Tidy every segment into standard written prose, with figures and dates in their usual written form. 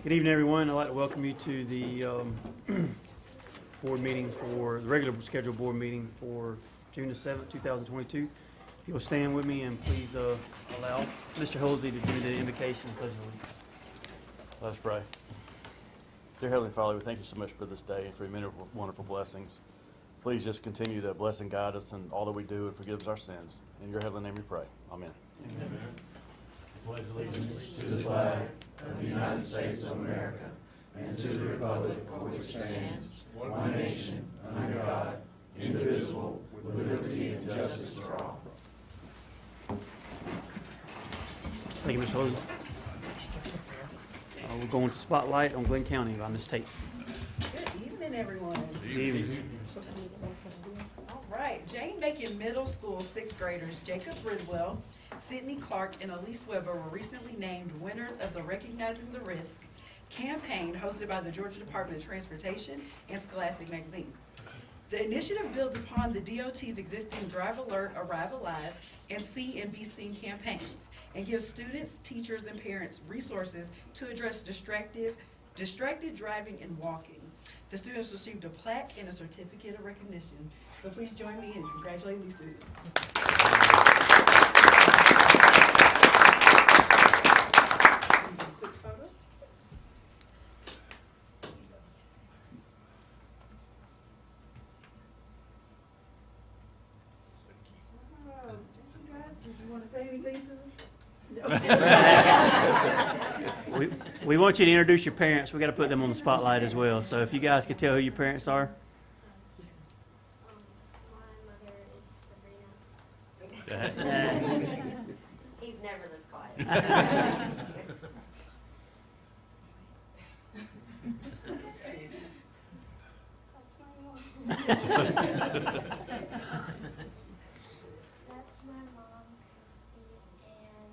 Good evening, everyone. I'd like to welcome you to the board meeting for the regular scheduled board meeting for June the 7th, 2022. If you'll stand with me and please allow Mr. Halsey to do the invocation and pledge allegiance. Let us pray. Dear Heavenly Father, we thank you so much for this day and for your many wonderful blessings. Please just continue to bless and guide us in all that we do and forgive us our sins. In your heavenly name we pray. Amen. Amen. Pledge allegiance to the flag of the United States of America and to the republic for which it stands, one nation, under God, indivisible, with liberty and justice for all. Thank you, Mr. Halsey. We're going to Spotlight on Glynn County by Ms. Tate. Good evening, everyone. Good evening. All right, Jane Macon Middle School 6th graders Jacob Ridwell, Sydney Clark, and Elise Weber were recently named winners of the Recognizing the Risk campaign hosted by the Georgia Department of Transportation and Scholastic Magazine. The initiative builds upon the DOT's existing Drive Alert, Arrive Alive, and See and Be Seen campaigns and gives students, teachers, and parents resources to address distracted driving and walking. The students received a plaque and a certificate of recognition. So please join me in congratulating these students. Quick photo. You guys, did you want to say anything to them? We want you to introduce your parents. We've got to put them on the spotlight as well. So if you guys could tell who your parents are. My mother is Sabrina. He's never this quiet. That's my mom. That's my mom, Christy, and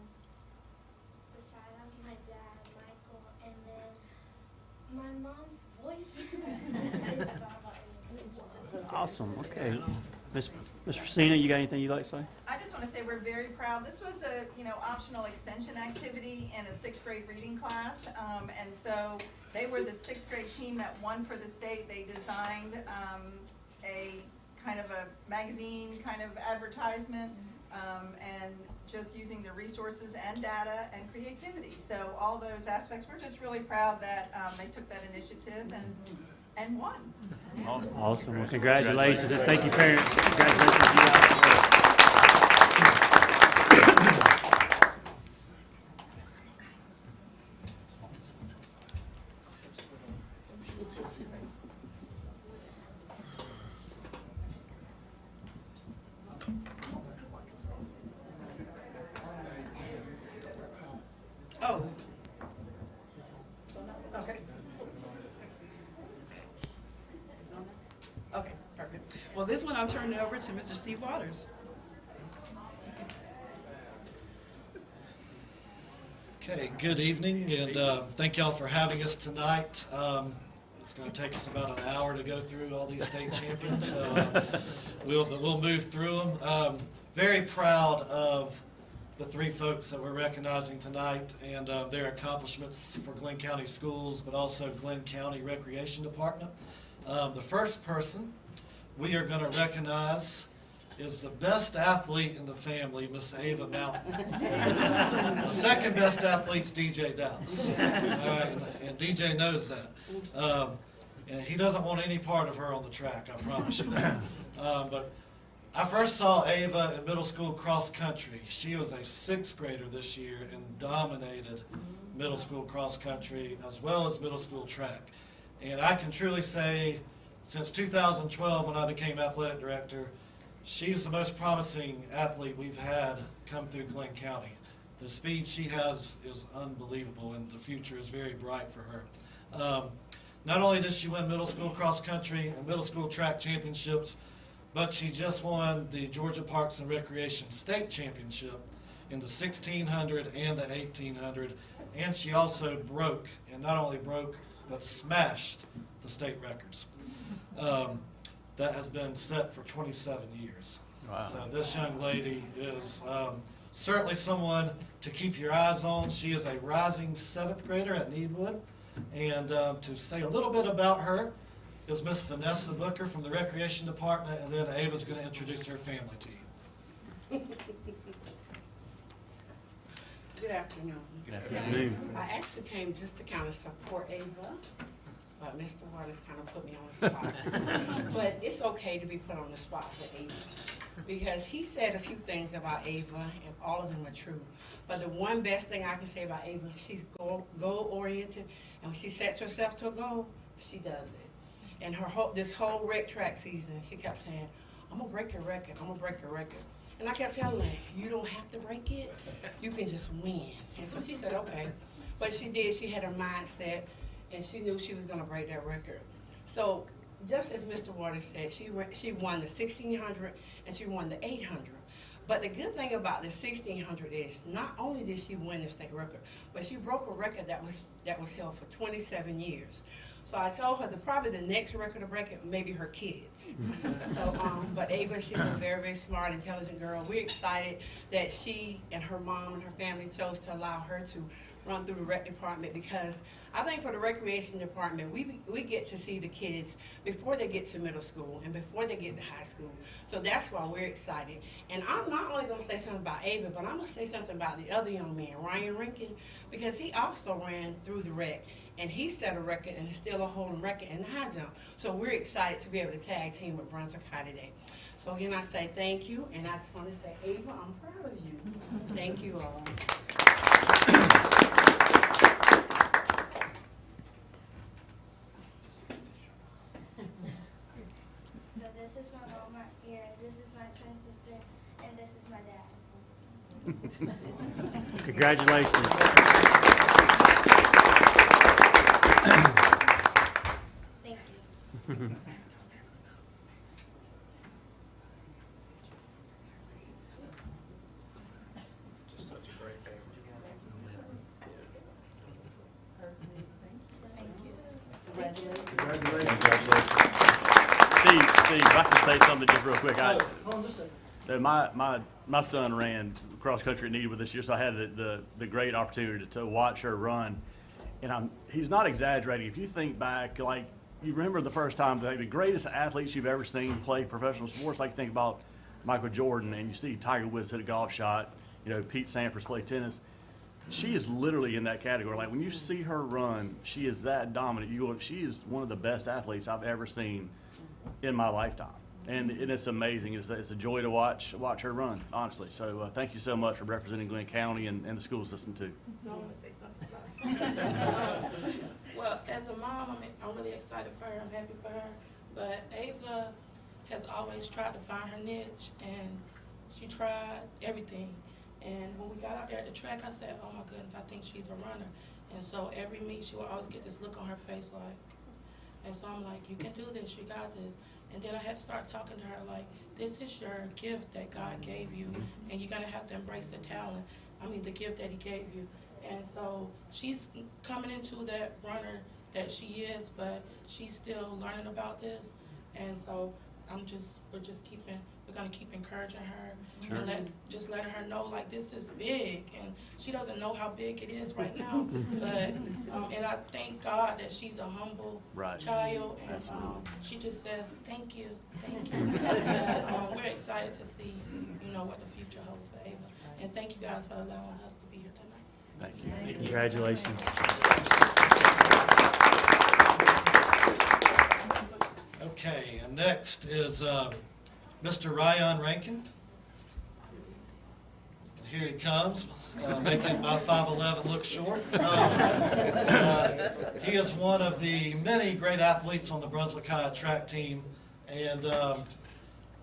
beside us, my dad, Michael, and then my mom's boyfriend is Baba. Awesome. Okay. Ms. Christina, you got anything you'd like to say? I just want to say we're very proud. This was a optional extension activity in a 6th grade reading class, and so they were the 6th grade team that won for the state. They designed a kind of a magazine kind of advertisement, and just using the resources and data and creativity. So all those aspects, we're just really proud that they took that initiative and won. Awesome. Well, congratulations. Thank you, parents. Congratulations to you guys. Oh. Okay. Okay, perfect. Well, this one I'm turning it over to Mr. Steve Waters. Okay, good evening, and thank y'all for having us tonight. It's going to take us about an hour to go through all these state champions, so we'll move through them. Very proud of the 3 folks that we're recognizing tonight and their accomplishments for Glynn County Schools, but also Glynn County Recreation Department. The first person we are going to recognize is the best athlete in the family, Miss Ava Mountain. The second best athlete's DJ Dallas. And DJ knows that. And he doesn't want any part of her on the track, I promise you that. But I first saw Ava in middle school cross country. She was a 6th grader this year and dominated middle school cross country as well as middle school track. And I can truly say, since 2012 when I became athletic director, she's the most promising athlete we've had come through Glynn County. The speed she has is unbelievable, and the future is very bright for her. Not only does she win middle school cross country and middle school track championships, but she just won the Georgia Parks and Recreation State Championship in the 1600 and the 1800, and she also broke, and not only broke, but smashed the state records. That has been set for 27 years. Wow. So this young lady is certainly someone to keep your eyes on. She is a rising 7th grader at Needwood. And to say a little bit about her is Miss Vanessa Booker from the Recreation Department, and then Ava's going to introduce her family to you. Good afternoon. Good afternoon. I actually came just to kind of support Ava, but Mr. Waters kind of put me on the spot. But it's okay to be put on the spot with Ava, because he said a few things about Ava, and all of them are true. But the one best thing I can say about Ava, she's goal-oriented, and when she sets herself to a goal, she does it. And this whole rec track season, she kept saying, I'm gonna break your record, I'm gonna break your record. And I kept telling her, you don't have to break it, you can just win. And so she said, okay. But she did, she had her mindset, and she knew she was gonna break that record. So just as Mr. Waters said, she won the 1600 and she won the 800. But the good thing about the 1600 is not only did she win the state record, but she broke a record that was held for 27 years. So I told her that probably the next record to break it may be her kids. So, but Ava, she's a very, very smart, intelligent girl. We're excited that she and her mom and her family chose to allow her to run through the rec department, because I think for the recreation department, we get to see the kids before they get to middle school and before they get to high school. So that's why we're excited. And I'm not only going to say something about Ava, but I'm going to say something about the other young man, Rankin, because he also ran through the rec, and he set a record and is still a holding record in the high jump. So we're excited to be able to tag team with Brunswick High today. So again, I say thank you, and I just want to say, Ava, I'm proud of you. Thank you all. So this is my mom right here, this is my twin sister, and this is my dad. Congratulations. Thank you. Just such a great family. Steve, if I can say something just real quick. My son ran cross country at Needwood this year, so I had the great opportunity to watch her run. And he's not exaggerating. If you think back, like, you remember the first time, the greatest athletes you've ever seen play professional sports, like you think about Michael Jordan, and you see Tiger Woods hit a golf shot, Pete Sampras play tennis. She is literally in that category. Like, when you see her run, she is that dominant. She is one of the best athletes I've ever seen in my lifetime. And it's amazing. It's a joy to watch her run, honestly. So thank you so much for representing Glynn County and the school system too. So I want to say something about it. Well, as a mom, I'm really excited for her. I'm happy for her. But Ava has always tried to find her niche, and she tried everything. And when we got out there at the track, I said, oh my goodness, I think she's a runner. And so every meet, she would always get this look on her face like, and so I'm like, you can do this, you got this. And then I had to start talking to her like, this is your gift that God gave you, and you're gonna have to embrace the talent. The gift that He gave you. And so she's coming into that runner that she is, but she's still learning about this. And so we're gonna keep encouraging her, sure, and letting her know like this is big, and she doesn't know how big it is right now. But and I thank God that she's a humble child, and she just says thank you. We're excited to see what the future holds for Ava, and thank you guys for allowing us to be here tonight. Thank you. Congratulations. Okay, and next is Mr. Rankin. And here he comes, making my 5'11" look short. He is one of the many great athletes on the Brunswick High track team, and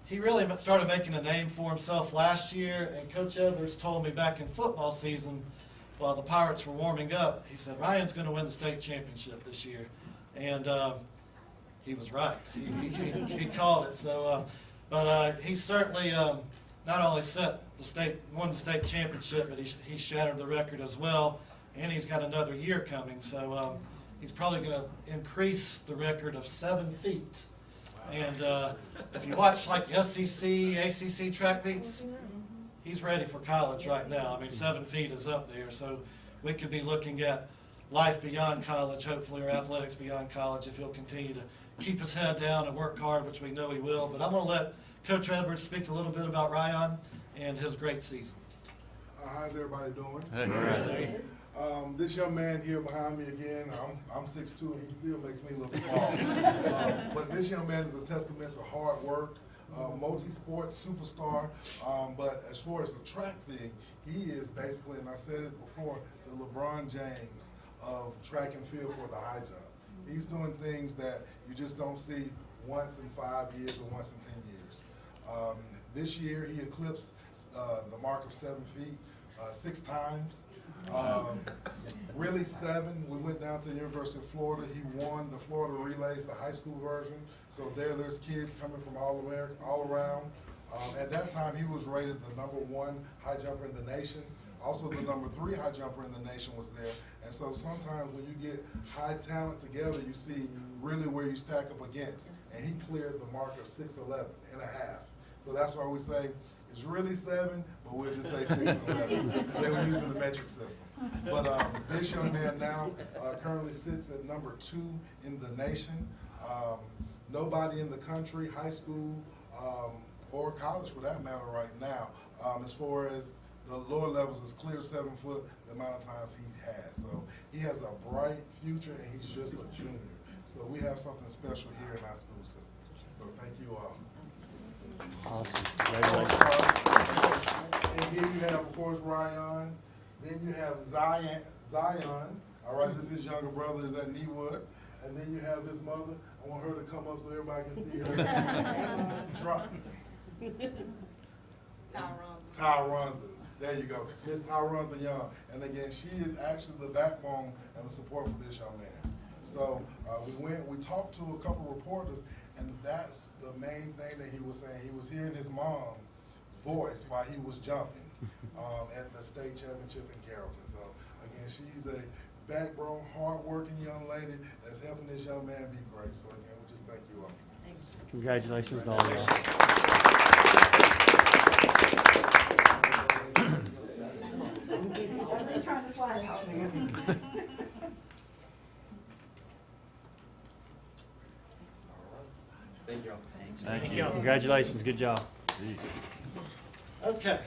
he really started making a name for himself last year. And Coach Edwards told me back in football season, while the Pirates were warming up, he said, Ryan's going to win the state championship this year. And he was right. He called it. So, but he certainly not only won the state championship, but he shattered the record as well. And he's got another year coming. So he's probably going to increase the record of 7 feet. And if you watch like SEC, ACC track meets, he's ready for college right now. 7 feet is up there. So we could be looking at life beyond college, hopefully, or athletics beyond college, if he'll continue to keep his head down and work hard, which we know he will. But I'm going to let Coach Edwards speak a little bit about Ryan and his great season. How's everybody doing? Hey. This young man here behind me again, I'm 6'2", and he still makes me look small. But this young man is a testament to hard work, multi-sport superstar. But as far as the track thing, he is basically, and I said it before, the LeBron James of track and field for the high jump. He's doing things that you just don't see once in 5 years or once in 10 years. This year, he eclipsed the mark of 7 feet 6 times. Really 7. We went down to the University of Florida. He won the Florida Relays, the high school version. So there's kids coming from all around. At that time, he was rated the #1 high jumper in the nation. Also, the #3 high jumper in the nation was there. And so sometimes when you get high talent together, you see really where you stack up against. And he cleared the mark of 6'11" and a half. So that's why we say it's really 7, but we'll just say 6'11", because they were using the metric system. But this young man now currently sits at #2 in the nation. Nobody in the country, high school, or college for that matter right now, as far as the lower levels, is clear 7 foot the amount of times he has. So he has a bright future, and he's just a junior. So we have something special here in our school system. So thank you all. Awesome. And here you have, of course, Ryan. Then you have Zion. All right, this is his younger brother, is at Kneewood. And then you have his mother. I want her to come up so everybody can see her. Try. Tyronza. There you go. Miss Tyronza Young. And again, she is actually the backbone and the support for this young man. So we talked to a couple reporters, and that's the main thing that he was saying. He was hearing his mom's voice while he was jumping at the state championship in Carrollton. So again, she's a backbone, hard-working young lady that's helping this young man be great. So again, we just thank you all. Congratulations to all of y'all. Trying to slide out there. Thank you all. Thank you. Congratulations, good job. Okay.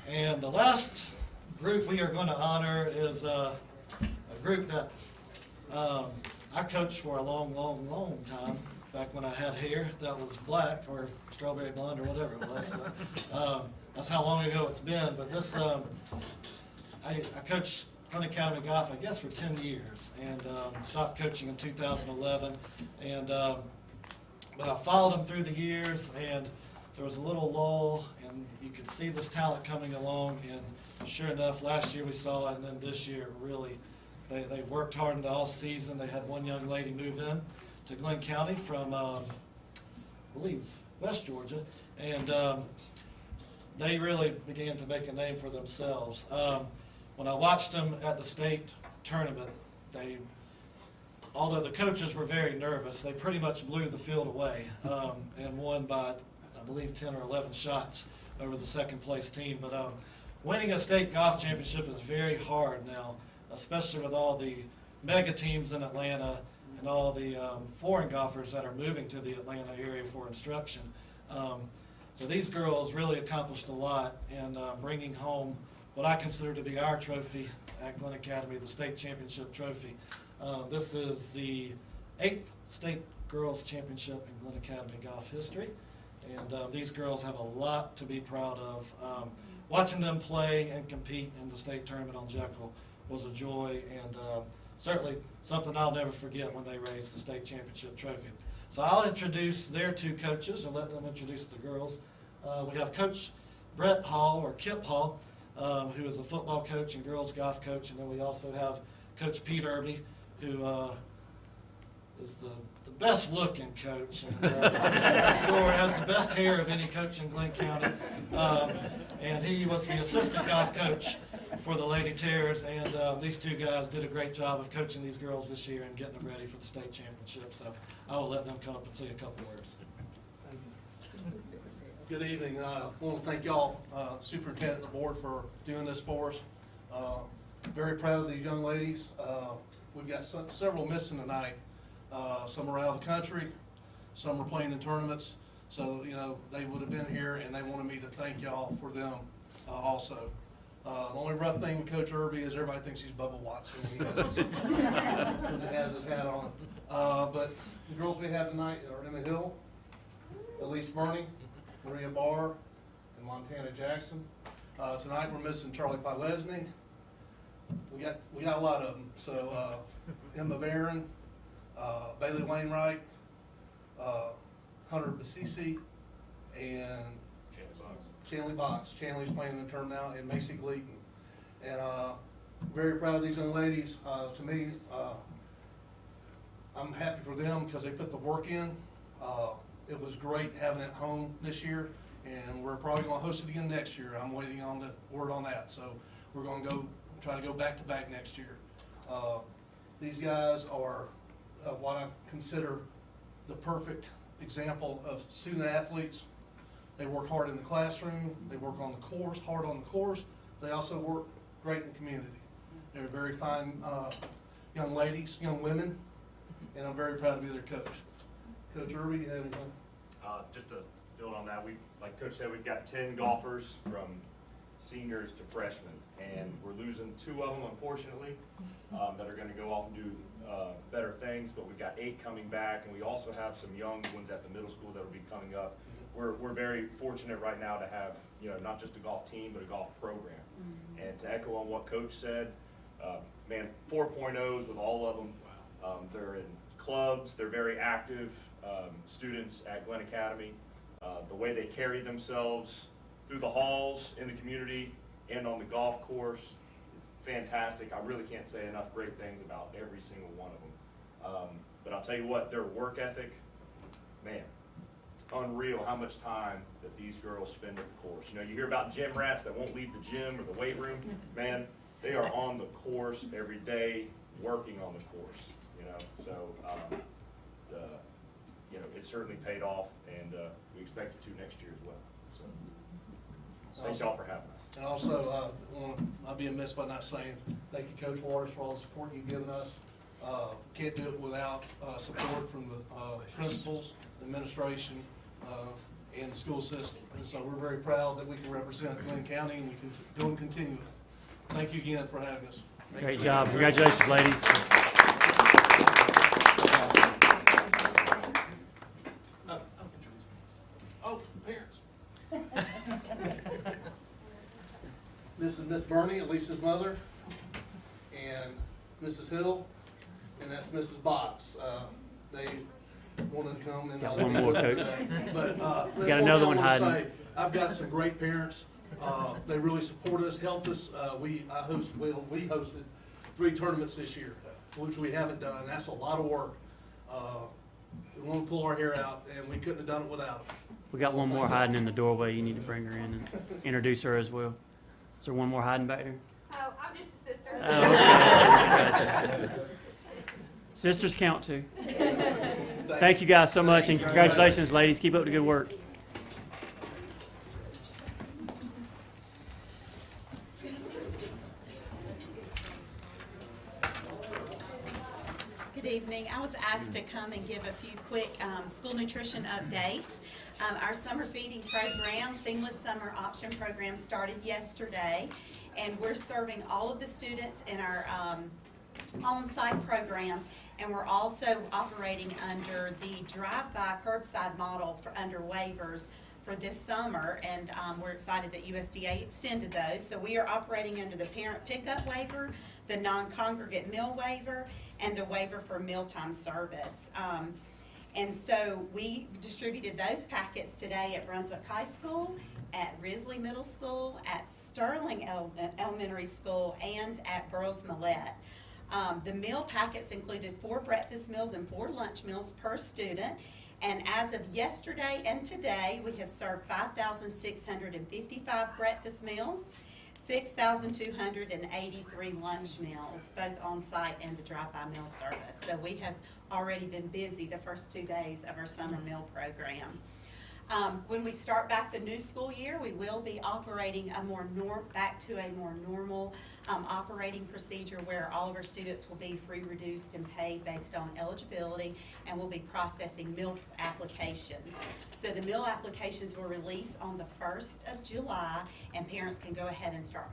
And the last group we are going to honor is a group that I coached for a long time, back when I had hair that was black or strawberry blonde or whatever it was. But, that's how long ago it's been. But this, I coached Glynn Academy golf, I guess, for 10 years, and stopped coaching in 2011. And but I followed him through the years, and there was a little lull, and you could see this talent coming along. And sure enough, last year we saw it, and then this year really, they worked hard in the off season. They had one young lady move in to Glynn County from, I believe, West Georgia, and they really began to make a name for themselves. When I watched them at the state tournament, although the coaches were very nervous, they pretty much blew the field away and won by, I believe, 10 or 11 shots over the second place team. But winning a state golf championship is very hard now, especially with all the mega teams in Atlanta and all the foreign golfers that are moving to the Atlanta area for instruction. So these girls really accomplished a lot in bringing home what I consider to be our trophy at Glynn Academy, the state championship trophy. This is the 8th state girls championship in Glynn Academy golf history, and these girls have a lot to be proud of. Watching them play and compete in the state tournament on Jekyll was a joy, and certainly something I'll never forget when they raised the state championship trophy. So I'll introduce their 2 coaches and let them introduce the girls. We have Coach Brett Hall, or Kip Hall, who is a football coach and girls golf coach, and then we also have Coach Pete Irby, who is the best looking coach, and sure has the best hair of any coach in Glynn County, and he was the assistant golf coach for the Lady Terrors, and these 2 guys did a great job of coaching these girls this year and getting them ready for the state championship. So I will let them come up and say a couple words. Good evening. I want to thank y'all, Superintendent and the board, for doing this for us. Very proud of these young ladies. We've got several missing tonight. Some are out of the country, some are playing in tournaments. So, you know, they would have been here, and they wanted me to thank y'all for them also. The only rough thing with Coach Irby is everybody thinks he's Bubba Watson when he has his hat on. But the girls we have tonight are Emma Hill, Elise Burney, Maria Barr, and Montana Jackson. Tonight we're missing Charlie Pilesny. We got a lot of them. So Emma Barron, Bailey Wainwright, Hunter Basisi, and Chanley Box. Chanley's playing in the term now, and Macy Gleaton. And very proud of these young ladies. To me, I'm happy for them because they put the work in. It was great having it home this year, and we're probably going to host it again next year. I'm waiting on the word on that. So we're going to try to go back to back next year. These guys are what I consider the perfect example of student athletes. They work hard in the classroom, they work on the course, hard on the course. They also work great in the community. They're very fine young ladies, young women, and I'm very proud to be their coach. Coach Irby, you have anything? Just to build on that, like Coach said, we've got 10 golfers from seniors to freshmen, and we're losing 2 of them, unfortunately, that are going to go off and do better things, but we've got 8 coming back, and we also have some young ones at the middle school that will be coming up. We're very fortunate right now to have, you know, not just a golf team, but a golf program. Mm-hmm. And to echo on what Coach said, man, 4.0s with all of them. They're in clubs, they're very active students at Glynn Academy. The way they carry themselves through the halls, in the community, and on the golf course is fantastic. I really can't say enough great things about every single one of them. But I'll tell you what, their work ethic, man, it's unreal how much time that these girls spend at the course. You know, you hear about gym rats that won't leave the gym or the weight room. Man, they are on the course every day, working on the course, you know. So, you know, it's certainly paid off, and we expect it to next year as well. So, thanks y'all for having us. And also, I'll be amiss by not saying thank you, Coach Waters, for all the support you've given us. Can't do it without support from the principals, the administration, and the school system. And so we're very proud that we can represent Glynn County, and we can go and continue. Thank you again for having us. Great job. Congratulations, ladies. Oh, parents. This is Miss Burney, Elisa's mother, and Mrs. Hill, and that's Mrs. Box. They wanted to come and Got one more, Coach. But We got another one hiding. I've got some great parents. They really support us, helped us. We hosted 3 tournaments this year, which we haven't done. That's a lot of work. We want to pull our hair out, and we couldn't have done it without them. We got one more hiding in the doorway. You need to bring her in and introduce her as well. Is there one more hiding back there? Oh, I'm just a sister. Oh, okay. Sisters count too. Thank you guys so much, and congratulations, ladies. Keep up the good work. Good evening. I was asked to come and give a few quick school nutrition updates. Our summer feeding program, Seamless Summer Option Program, started yesterday, and we're serving all of the students in our on-site programs, and we're also operating under the drive-by curbside model under waivers for this summer, and we're excited that USDA extended those. So we are operating under the parent pickup waiver, the non-congregate meal waiver, and the waiver for mealtime service. And so we distributed those packets today at Brunswick High School, at Risley Middle School, at Sterling Elementary School, and at Burroughs Millette. The meal packets included 4 breakfast meals and 4 lunch meals per student. And as of yesterday and today, we have served 5,655 breakfast meals, 6,283 lunch meals, both on-site and the drive-by meal service. So we have already been busy the first 2 days of our summer meal program. When we start back the new school year, we will be operating back to a more normal operating procedure where all of our students will be free, reduced, and paid based on eligibility, and we'll be processing meal applications. So the meal applications will release on the 1st of July, and parents can go ahead and start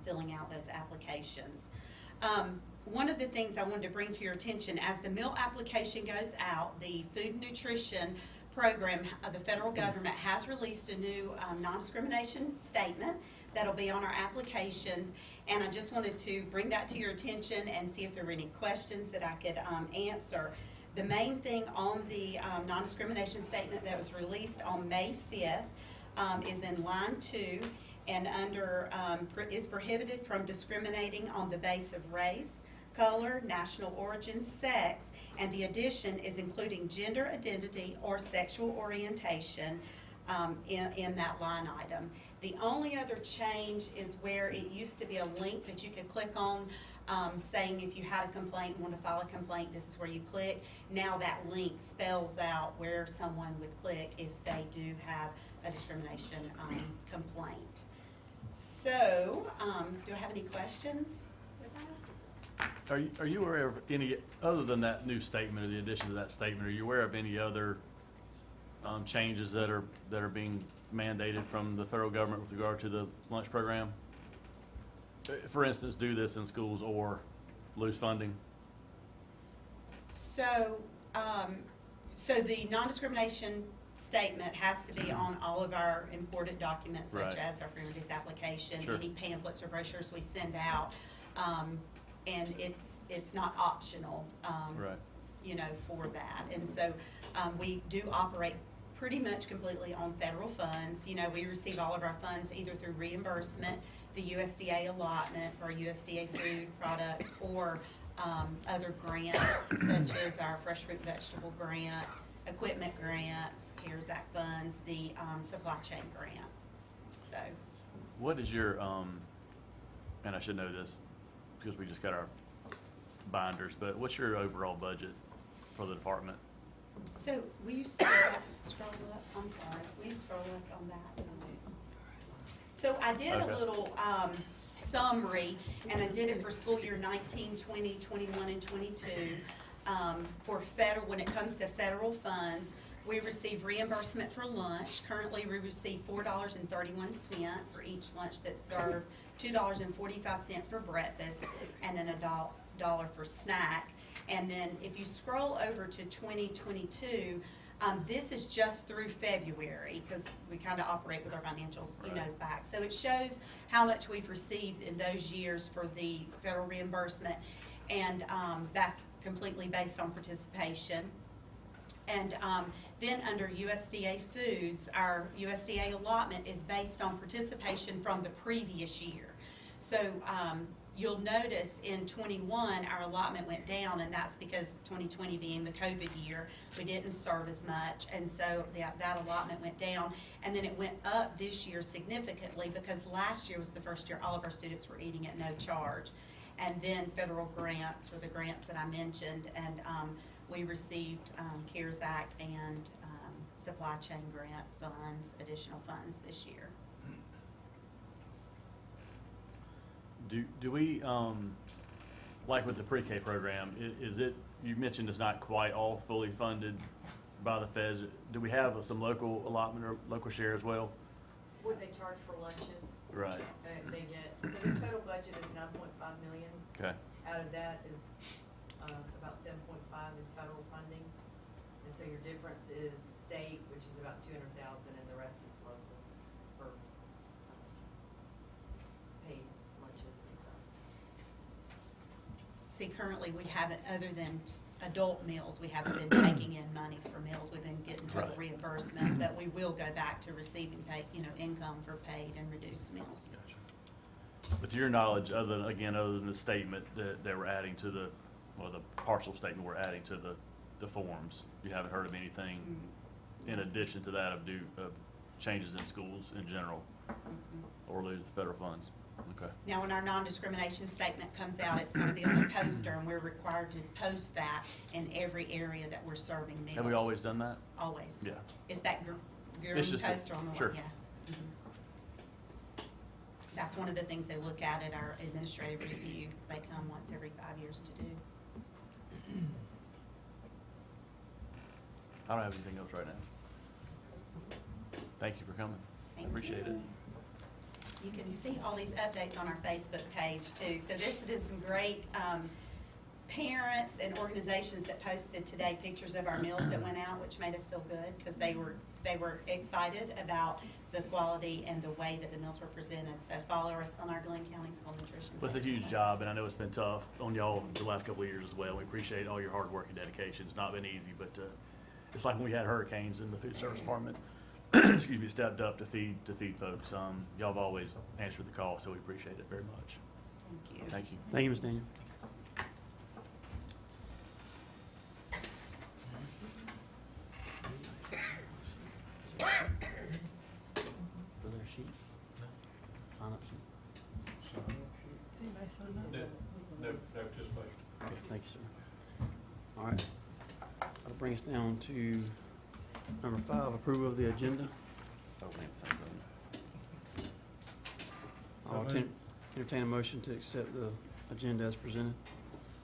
filling out those applications. One of the things I wanted to bring to your attention, as the meal application goes out, the Food and Nutrition Program of the federal government has released a new non-discrimination statement that'll be on our applications, and I just wanted to bring that to your attention and see if there were any questions that I could answer. The main thing on the non-discrimination statement that was released on May 5th is in line 2, and under is prohibited from discriminating on the basis of race, color, national origin, sex, and the addition is including gender identity or sexual orientation in that line item. The only other change is where it used to be a link that you could click on saying if you had a complaint, want to file a complaint, this is where you click. Now that link spells out where someone would click if they do have a discrimination complaint. So, do I have any questions with that? Are you aware of any, other than that new statement or the addition to that statement, are you aware of any other changes that are being mandated from the federal government with regard to the lunch program? For instance, do this in schools or lose funding? So, so the non-discrimination statement has to be on all of our important documents, such Right. as our free and reduced application, Sure. any pamphlets or brochures we send out, and it's not optional, Right. you know, for that. And so we do operate pretty much completely on federal funds. You know, we receive all of our funds either through reimbursement, the USDA allotment for USDA food products, or other grants such as our fresh fruit and vegetable grant, equipment grants, CARES Act funds, the supply chain grant. So, What is your, and I should know this because we just got our binders, but what's your overall budget for the department? so will you scroll up? I'm sorry. Will you scroll up on that? So I did Okay. a little summary, and I did it for school year 19, 20, 21, and 22. For federal, when it comes to federal funds, we receive reimbursement for lunch. Currently, we receive $4.31 for each lunch that's served, $2.45 for breakfast, and then $1 for snack. And then if you scroll over to 2022, this is just through February, because we kind of operate with our financials, you know, Right. back. So it shows how much we've received in those years for the federal reimbursement. And that's completely based on participation. And then under USDA foods, our USDA allotment is based on participation from the previous year. So you'll notice in 21, our allotment went down, and that's because 2020 being the COVID year, we didn't serve as much, and so that allotment went down. And then it went up this year significantly because last year was the first year all of our students were eating at no charge. And then federal grants were the grants that I mentioned, and we received CARES Act and supply chain grant funds, additional funds this year. Do we, like with the pre-K program, is it, you mentioned it's not quite all fully funded by the feds. Do we have some local allotment or local share as well? What they charge for lunches. Right. They get, so their total budget is 9.5 million. Okay. Out of that is about 7.5 in federal funding. And so your difference is state, which is about 200,000, and the rest is local for paid lunches and stuff. See, currently, we haven't, other than adult meals, we haven't been taking in money for meals. We've been getting total Right. reimbursement, but we will go back to receiving paid, you know, income for paid and reduced meals. Gotcha. But to your knowledge, other than the statement that we're adding to the, or the partial statement we're adding to the forms, you haven't heard of anything in addition to that of changes in schools in general, or lose the federal funds? Okay. Now, when our non-discrimination statement comes out, it's going to be on a poster, and we're required to post that in every area that we're serving meals. Have we always done that? Always. Yeah. It's that It's just a- poster on the wall, sure. yeah. Mhm. That's one of the things they look at our administrative review. They come once every 5 years to do. I don't have anything else right now. Thank you for coming. Thank Appreciate you. it. You can see all these updates on our Facebook page too. So there's been some great parents and organizations that posted today pictures of our meals that went out, which made us feel good because they were excited about the quality and the way that the meals were presented. So follow us on our Glynn County School Nutrition Well, it's a page as huge well. job, and I know it's been tough on y'all the last couple of years as well. We appreciate all your hard work and dedication. It's not been easy, but it's like when we had hurricanes in the food service department. Excuse me, stepped up to feed folks. Y'all have always answered the call, so we appreciate it very much. Thank you. Thank you. Thank you, Ms. Daniel. Another sheet? Sign up sheet? No, participation. Okay, thank you, sir. All right. That'll bring us down to number 5, approval of the agenda. I'll entertain a motion to accept the agenda as presented.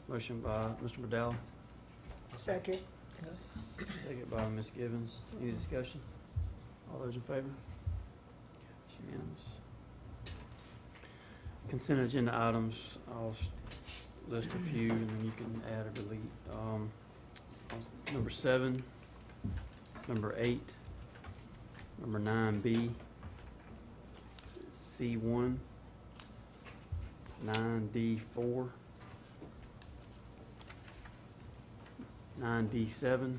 Motion by Mr. McDowell. Second. Second by Ms. Gibbons. Any discussion? All those in favor? It's unanimous. Consent agenda items, I'll list a few and then you can add or delete. Number 7, number 8, number 9B, C1, 9D4, 9D7,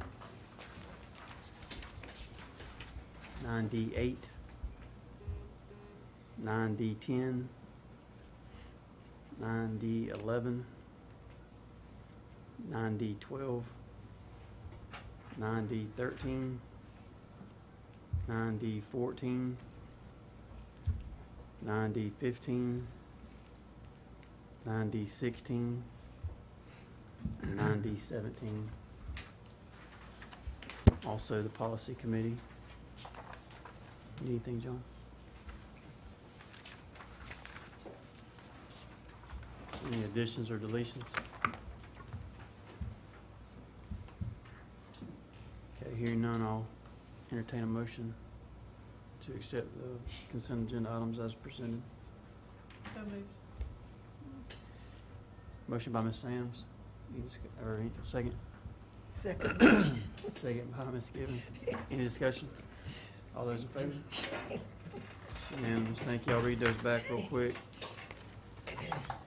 9D8, 9D10, 9D11, 9D12, 9D13, 9D14, 9D15, 9D16, and 9D17. Also the policy committee. Anything, John? Any additions or deletions? Okay, hearing none, I'll entertain a motion to accept the consent agenda items as presented. So moved. Motion by Ms. Sams, any second? Second. Second by Ms. Gibbons. Any discussion? All those in favor? Unanimous. Thank you. I'll read those back real quick.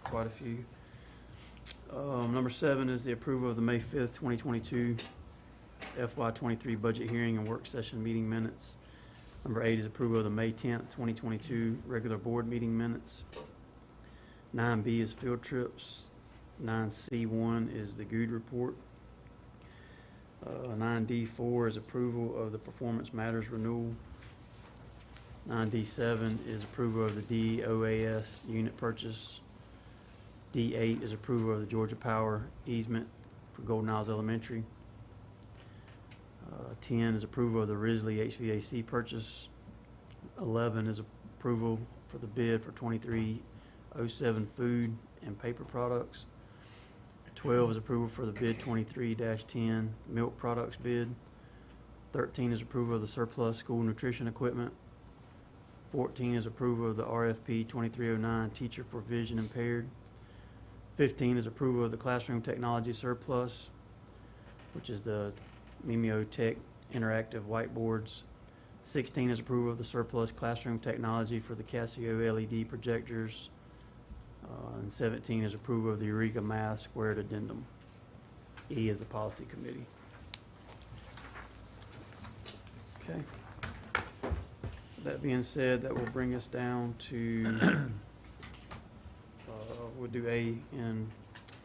Quite a few. Number 7 is the approval of the May 5th, 2022 FY23 budget hearing and work session meeting minutes. Number 8 is approval of the May 10th, 2022 regular board meeting minutes. 9B is field trips. 9C1 is the GOOD report. 9D4 is approval of the performance matters renewal. 9D7 is approval of the DOAS unit purchase. D8 is approval of the Georgia Power easement for Golden Isles Elementary. 10 is approval of the Risley HVAC purchase. 11 is approval for the bid for 2307 food and paper products. 12 is approval for the bid 23-10 milk products bid. 13 is approval of the surplus school nutrition equipment. 14 is approval of the RFP 2309 teacher for vision impaired. 15 is approval of the classroom technology surplus, which is the Mimeo-Tech interactive whiteboards. 16 is approval of the surplus classroom technology for the Casio LED projectors. And 17 is approval of the Eureka Math squared addendum. E is the policy committee. Okay. That being said, that will bring us down to, we'll do A in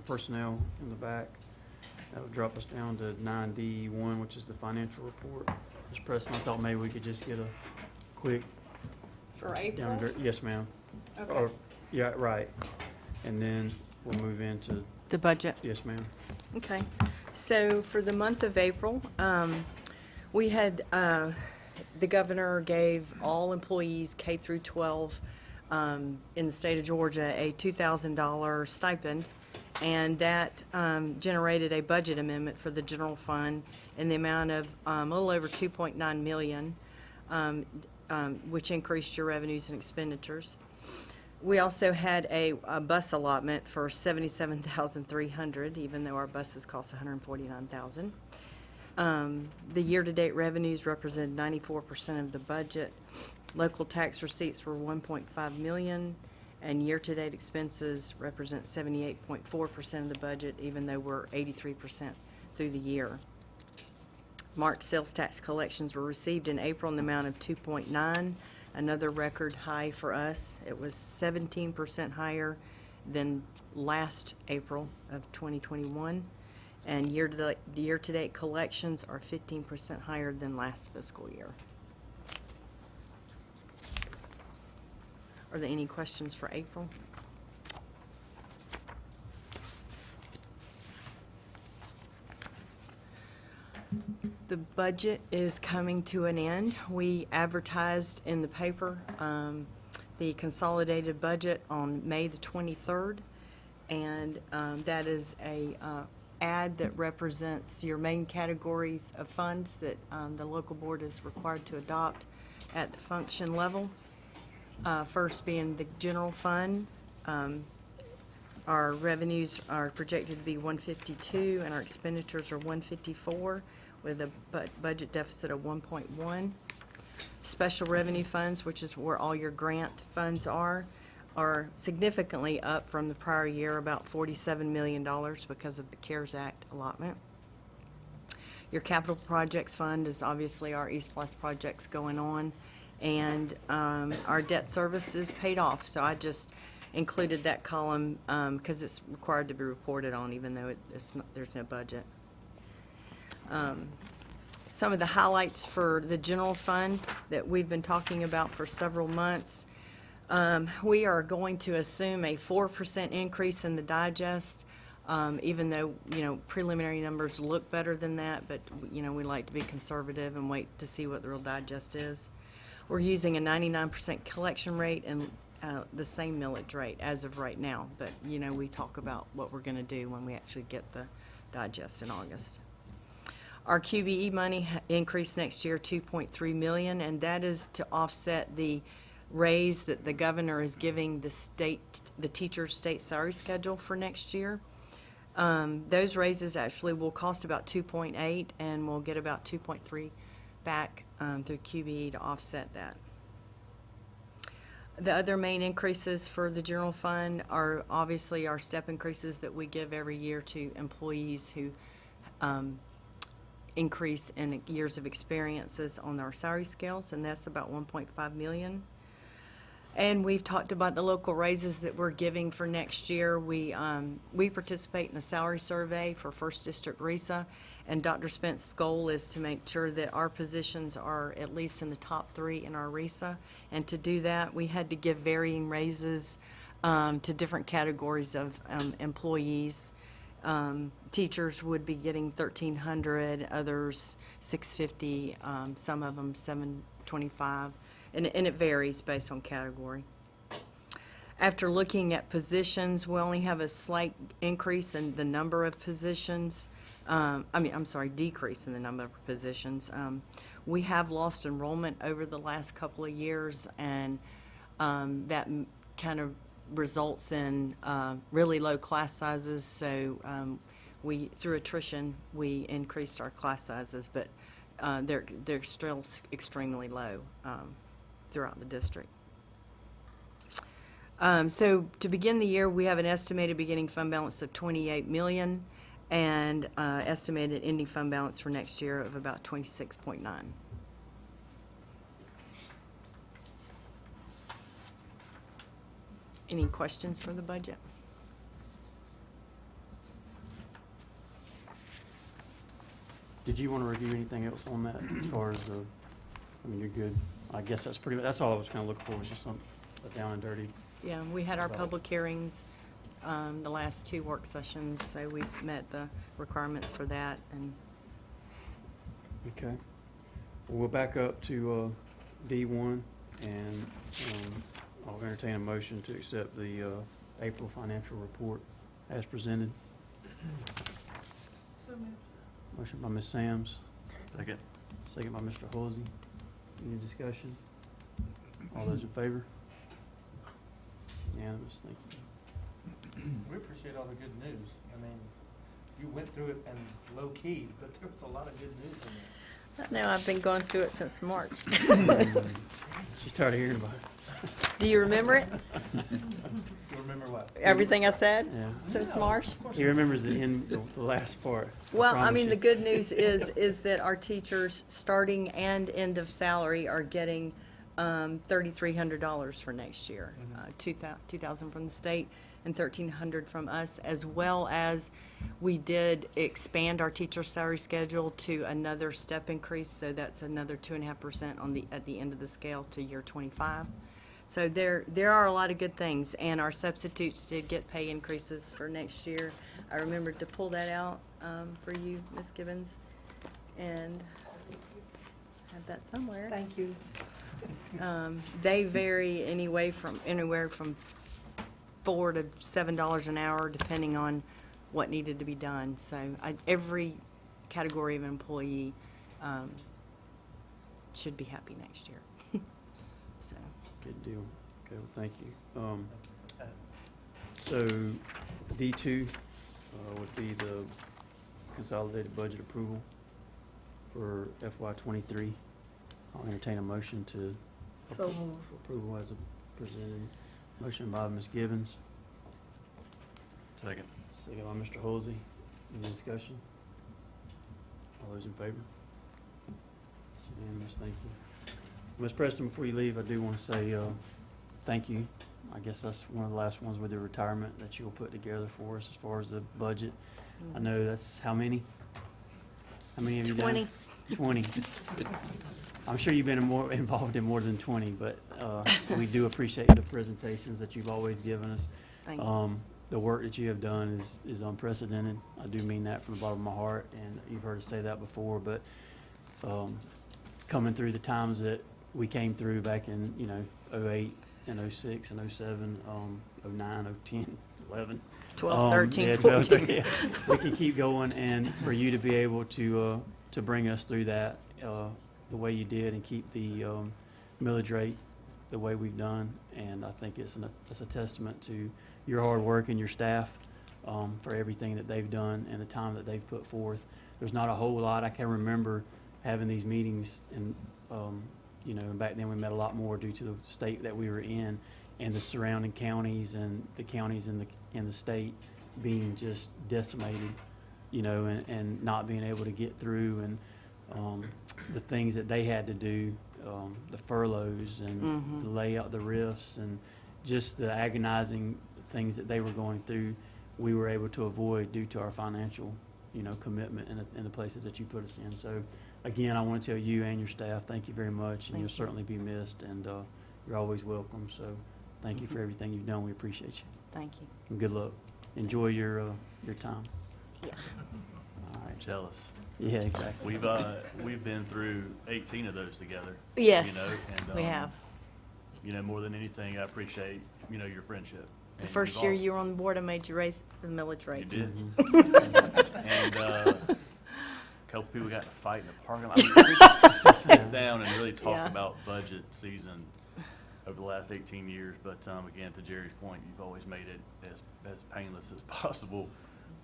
personnel in the back. That would drop us down to 9D1, which is the financial report. Mr. Preston, I thought maybe we could just get a quick. For April? Yes, ma'am. Okay. Or, yeah, right. And then we'll move into, The budget. yes, ma'am. Okay. So for the month of April, we had The governor gave all employees K through 12 in the state of Georgia a $2,000 stipend, and that generated a budget amendment for the general fund in the amount of a little over $2.9 million, which increased your revenues and expenditures. We also had a bus allotment for $77,300, even though our buses cost $149,000. The year-to-date revenues represented 94% of the budget. Local tax receipts were $1.5 million, and year-to-date expenses represent 78.4% of the budget, even though we're 83% through the year. March sales tax collections were received in April in the amount of 2.9, another record high for us. It was 17% higher than last April of 2021, and year-to-date collections are 15% higher than last fiscal year. Are there any questions for April? The budget is coming to an end. We advertised in the paper the Consolidated Budget on May the 23rd, and that is a ad that represents your main categories of funds that the local board is required to adopt at the function level. First being the general fund. Our revenues are projected to be 152 and our expenditures are 154 with a budget deficit of 1.1. Special revenue funds, which is where all your grant funds are significantly up from the prior year, about $47 million because of the CARES Act allotment. Your capital projects fund is obviously our East Plus projects going on, and our debt service is paid off. So I just included that column because it's required to be reported on, even though there's no budget. Some of the highlights for the general fund that we've been talking about for several months. We are going to assume a 4% increase in the digest, even though, preliminary numbers look better than that, but, we like to be conservative and wait to see what the real digest is. We're using a 99% collection rate and the same millage rate as of right now, but, we talk about what we're going to do when we actually get the digest in August. Our QBE money increased next year $2.3 million, and that is to offset the raise that the governor is giving the teacher's state salary schedule for next year. Those raises actually will cost about 2.8, and we'll get about 2.3 back through QBE to offset that. The other main increases for the general fund are obviously our step increases that we give every year to employees who increase in years of experiences on our salary scales, and that's about 1.5 million. And we've talked about the local raises that we're giving for next year. We participate in a salary survey for First District RESA, and Dr. Spence's goal is to make sure that our positions are at least in the top 3 in our RESA. And to do that, we had to give varying raises to different categories of employees. Teachers would be getting $1,300, others $650, some of them $725. And it varies based on category. After looking at positions, we only have a slight increase in the number of positions. Decrease in the number of positions. We have lost enrollment over the last couple of years, and that kind of results in really low class sizes. So through attrition, we increased our class sizes, but they're still extremely low throughout the district. So to begin the year, we have an estimated beginning fund balance of $28 million and estimated ending fund balance for next year of about $26.9. Any questions for the budget? Did you want to review anything else on that as far as you're good. I guess that's all I was kind of looking for, was just a down and dirty. Yeah, we had our public hearings, the last 2 work sessions, so we've met the requirements for that. And okay. We'll back up to D1, and I'll entertain a motion to accept the April financial report as presented. So moved. Motion by Ms. Sams, Second. second by Mr. Halsey. Any discussion? All those in favor? Unanimous, thank you. We appreciate all the good news. I mean, you went through it in low key, but there was a lot of good news in there. I know, I've been going through it since March. She's tired of hearing about it. Do you remember it? You remember what? Everything I said Yeah. since No, March? of course He remembers the end, the last part. Well, I promise mean, you. the good news is that our teachers, starting and end of salary, are getting $3,300 for next year. $2,000 from the state and $1,300 from us, as well as we did expand our teacher salary schedule to another step increase, so that's another 2.5% at the end of the scale to year 25. So there are a lot of good things, and our substitutes did get pay increases for next year. I remembered to pull that out for you, Ms. Gibbons, and have that somewhere. Thank you. They vary anywhere from $4 to $7 an hour, depending on what needed to be done. So every category of employee should be happy next year. So. Good deal. Okay, well, thank you. Thank you for that. So D2 would be the consolidated budget approval for FY23. I'll entertain a motion to So moved. approval as presented. Motion by Ms. Gibbons, Second. second by Mr. Halsey. Any discussion? All those in favor? It's unanimous, thank you. Ms. Preston, before you leave, I do want to say thank you. I guess that's one of the last ones with the retirement that you'll put together for us as far as the budget. I know that's how many? How many have you done? 20. 20. I'm sure you've been more involved in more than 20, but we do appreciate the presentations that you've always given us. Thank you. The work that you have done is unprecedented. I do mean that from the bottom of my heart, and you've heard us say that before, but coming through the times that we came through back in, 08 and 06 and 07, 09, 010, 11. 12, 13, yeah, 14. yeah. We can keep going, and for you to be able to bring us through that the way you did and keep the millage rate the way we've done, and I think it's a testament to your hard work and your staff for everything that they've done and the time that they've put forth. There's not a whole lot. I can remember having these meetings, and back then we met a lot more due to the state that we were in and the surrounding counties and the counties in the state being just decimated, and not being able to get through, and the things that they had to do, the furloughs and the layout, the rifts, and just the agonizing things that they were going through, we were able to avoid due to our financial, commitment in the places that you put us in. So, again, I want to tell you and your staff, thank you very much, and you'll certainly be missed, and you're always welcome. So, thank you for everything you've done. We appreciate you. Thank you. And good luck. Enjoy your time. Yeah. All right. Jealous. Yeah, exactly. We've been through 18 of those together. Yes, and, we have. More than anything, I appreciate, your friendship. The And first you've year all- you were on the board, I made you raise the millage You rate. did. And a couple people got to fight in the parking lot. We could sit down and really talk Yeah. about budget season over the last 18 years. But again, to Jerry's point, you've always made it as painless as possible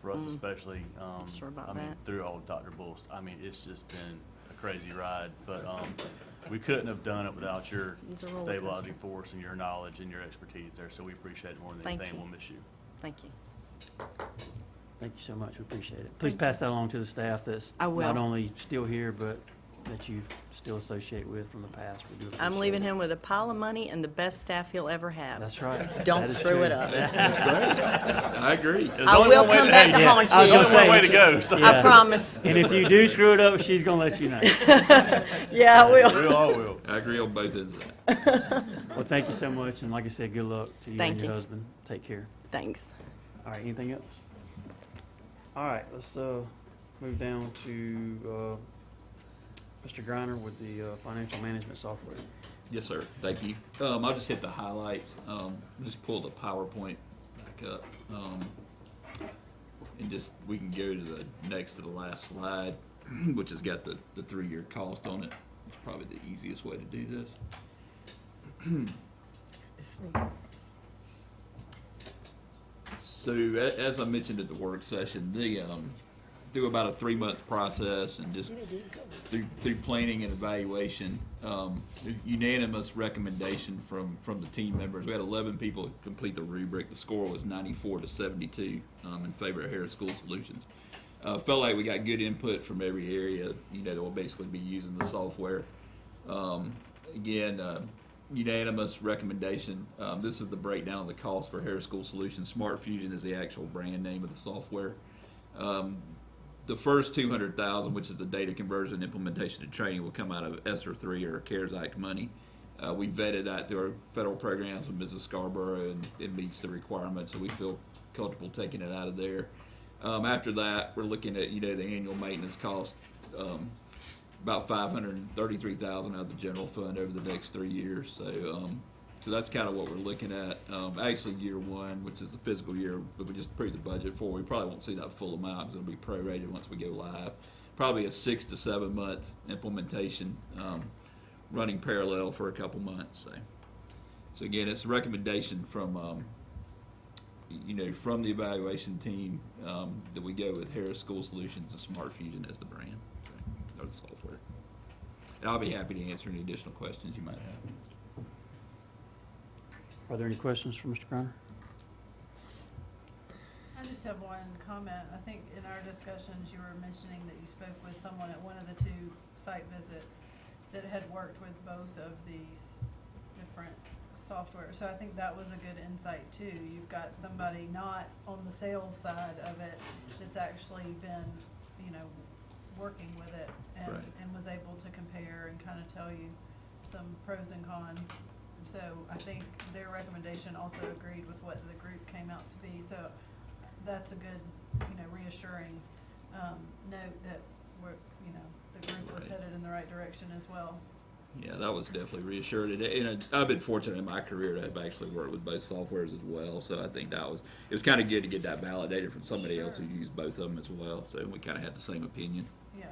for us, especially. Sure about I mean, that. through all of Dr. Bull's. I mean, it's just been a crazy ride. But we couldn't have done it without your It's a roller stabilizing coaster. force and your knowledge and your expertise there. So we appreciate it more than Thank anything. you. We'll miss you. Thank you. Thank you so much. We appreciate it. Please pass that along to the staff that's I will. not only still here, but that you still associate with from the past. We do appreciate I'm leaving it. him with a pile of money and the best staff he'll ever have. That's right. Don't That is screw true. it up. That's great. I agree. There's I only will one way come to- back to hey, haunt I was you. gonna Only one say, way to go. So. I promise. And if you do screw it up, she's gonna let you know. Yeah, I will. We all will. I agree on both ends of that. Well, thank you so much, and like I said, good luck to you Thank and your you. husband. Take care. Thanks. All right, anything else? All right, let's move down to Mr. Griner with the financial management software. Yes, sir. Thank you. I'll just hit the highlights. Just pull the PowerPoint back up. And just, we can go to the next to the last slide, which has got the 3-year cost on it. It's probably the easiest way to do this. So as I mentioned at the work session, through about a 3-month process and just through planning and evaluation, unanimous recommendation from the team members. We had 11 people complete the rubric. The score was 94 to 72 in favor of Harris School Solutions. Felt like we got good input from every area, that will basically be using the software. Again, unanimous recommendation. This is the breakdown of the cost for Harris School Solutions. Smart Fusion is the actual brand name of the software. The first $200,000, which is the data conversion, implementation, and training, will come out of ESSER 3 or CARES Act money. We vetted that through our federal programs with Mrs. Scarborough, and it meets the requirements, so we feel comfortable taking it out of there. After that, we're looking at the annual maintenance cost, about $533,000 out of the general fund over the next 3 years. So that's kind of what we're looking at. Actually, year 1, which is the fiscal year, but we just approved the budget for, we probably won't see that full amount because it'll be prorated once we go live. Probably a 6 to 7 month implementation, running parallel for a couple months. So again, it's a recommendation from from the evaluation team that we go with Harris School Solutions and Smart Fusion as the brand, or the software. And I'll be happy to answer any additional questions you might have. Are there any questions for Mr. Griner? I just have one comment. I think in our discussions, you were mentioning that you spoke with someone at one of the 2 site visits that had worked with both of these different software. So I think that was a good insight too. You've got somebody not on the sales side of it that's actually been, working with it and was able to compare and kind of tell you some pros and cons. So I think their recommendation also agreed with what the group came out to be. So that's a good, reassuring note that the group was headed in the right direction as well. Yeah, that was definitely reassuring. And I've been fortunate in my career to have actually worked with both softwares as well. So I think it was kind of good to get that validated from somebody else who used both of them as well. So we kind of had the same opinion. Yeah.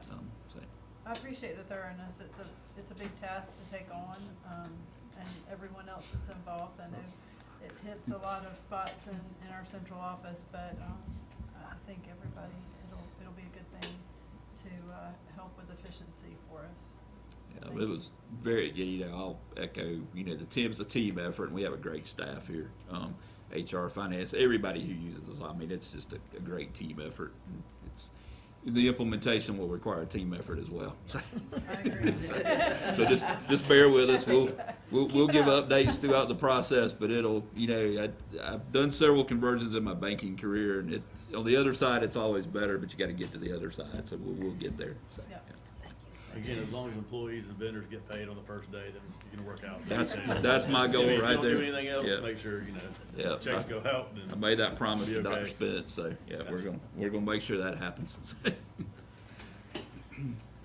I appreciate the thoroughness. It's a big task to take on, and everyone else that's involved. I know it hits a lot of spots in our central office, but I think everybody, it'll be a good thing to help with efficiency for us. Yeah, it was very, I'll echo, the team's a team effort, and we have a great staff here. HR, finance, everybody who uses us. I mean, it's just a great team effort. The implementation will require a team effort as well. I agree. So just bear with us. We'll give updates throughout the process, but it'll, I've done several conversions in my banking career, and on the other side, it's always better, but you got to get to the other side. So we'll get there. So, yeah. Again, as long as employees and vendors get paid on the first day, then you can work out. That's my goal right there. Don't do anything else. Make sure checks go out. I made that promise to Dr. Spence, so we're gonna make sure that happens.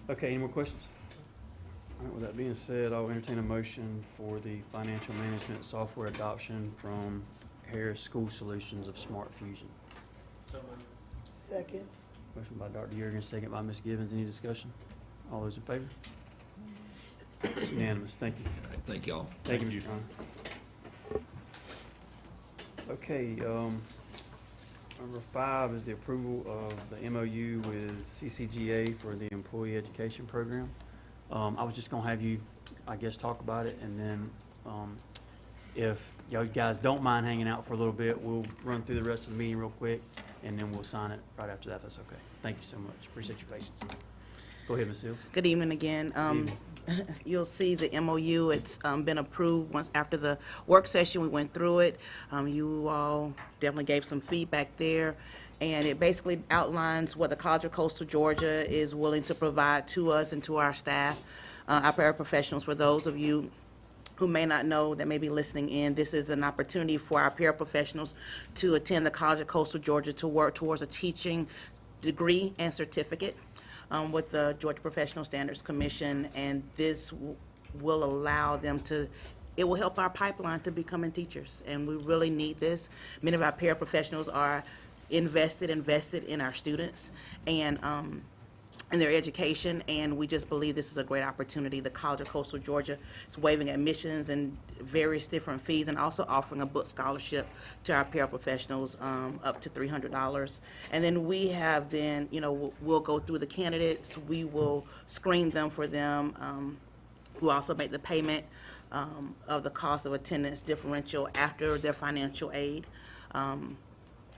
Okay, any more questions? All right, with that being said, I'll entertain a motion for the financial management software adoption from Harris School Solutions of Smart Fusion. Second. Motion by Dr. Yergin, second by Ms. Gibbons. Any discussion? All those in favor? It's unanimous. Thank you. All right, thank y'all. Thank you, Mr. Conner. Okay, number 5 is the approval of the MOU with CCGA for the Employee Education Program. I was just gonna have you, I guess, talk about it, and then if y'all guys don't mind hanging out for a little bit, we'll run through the rest of the meeting real quick, and then we'll sign it right after that, if that's okay. Thank you so much. Appreciate your patience. Go ahead, Ms. Seals. Good evening again. You'll see the MOU. It's been approved once after the work session. We went through it. You all definitely gave some feedback there. And it basically outlines what the College of Coastal Georgia is willing to provide to us and to our staff, our paraprofessionals. For those of you who may not know that may be listening in, this is an opportunity for our paraprofessionals to attend the College of Coastal Georgia to work towards a teaching degree and certificate. with the Georgia Professional Standards Commission, and this will allow them to, it will help our pipeline to becoming teachers, and we really need this. Many of our paraprofessionals are invested in our students and in their education, and we just believe this is a great opportunity. The College of Coastal Georgia is waiving admissions and various different fees, and also offering a book scholarship to our paraprofessionals up to $300. And then we have we'll go through the candidates, we will screen them for them. We'll also make the payment of the cost of attendance differential after their financial aid.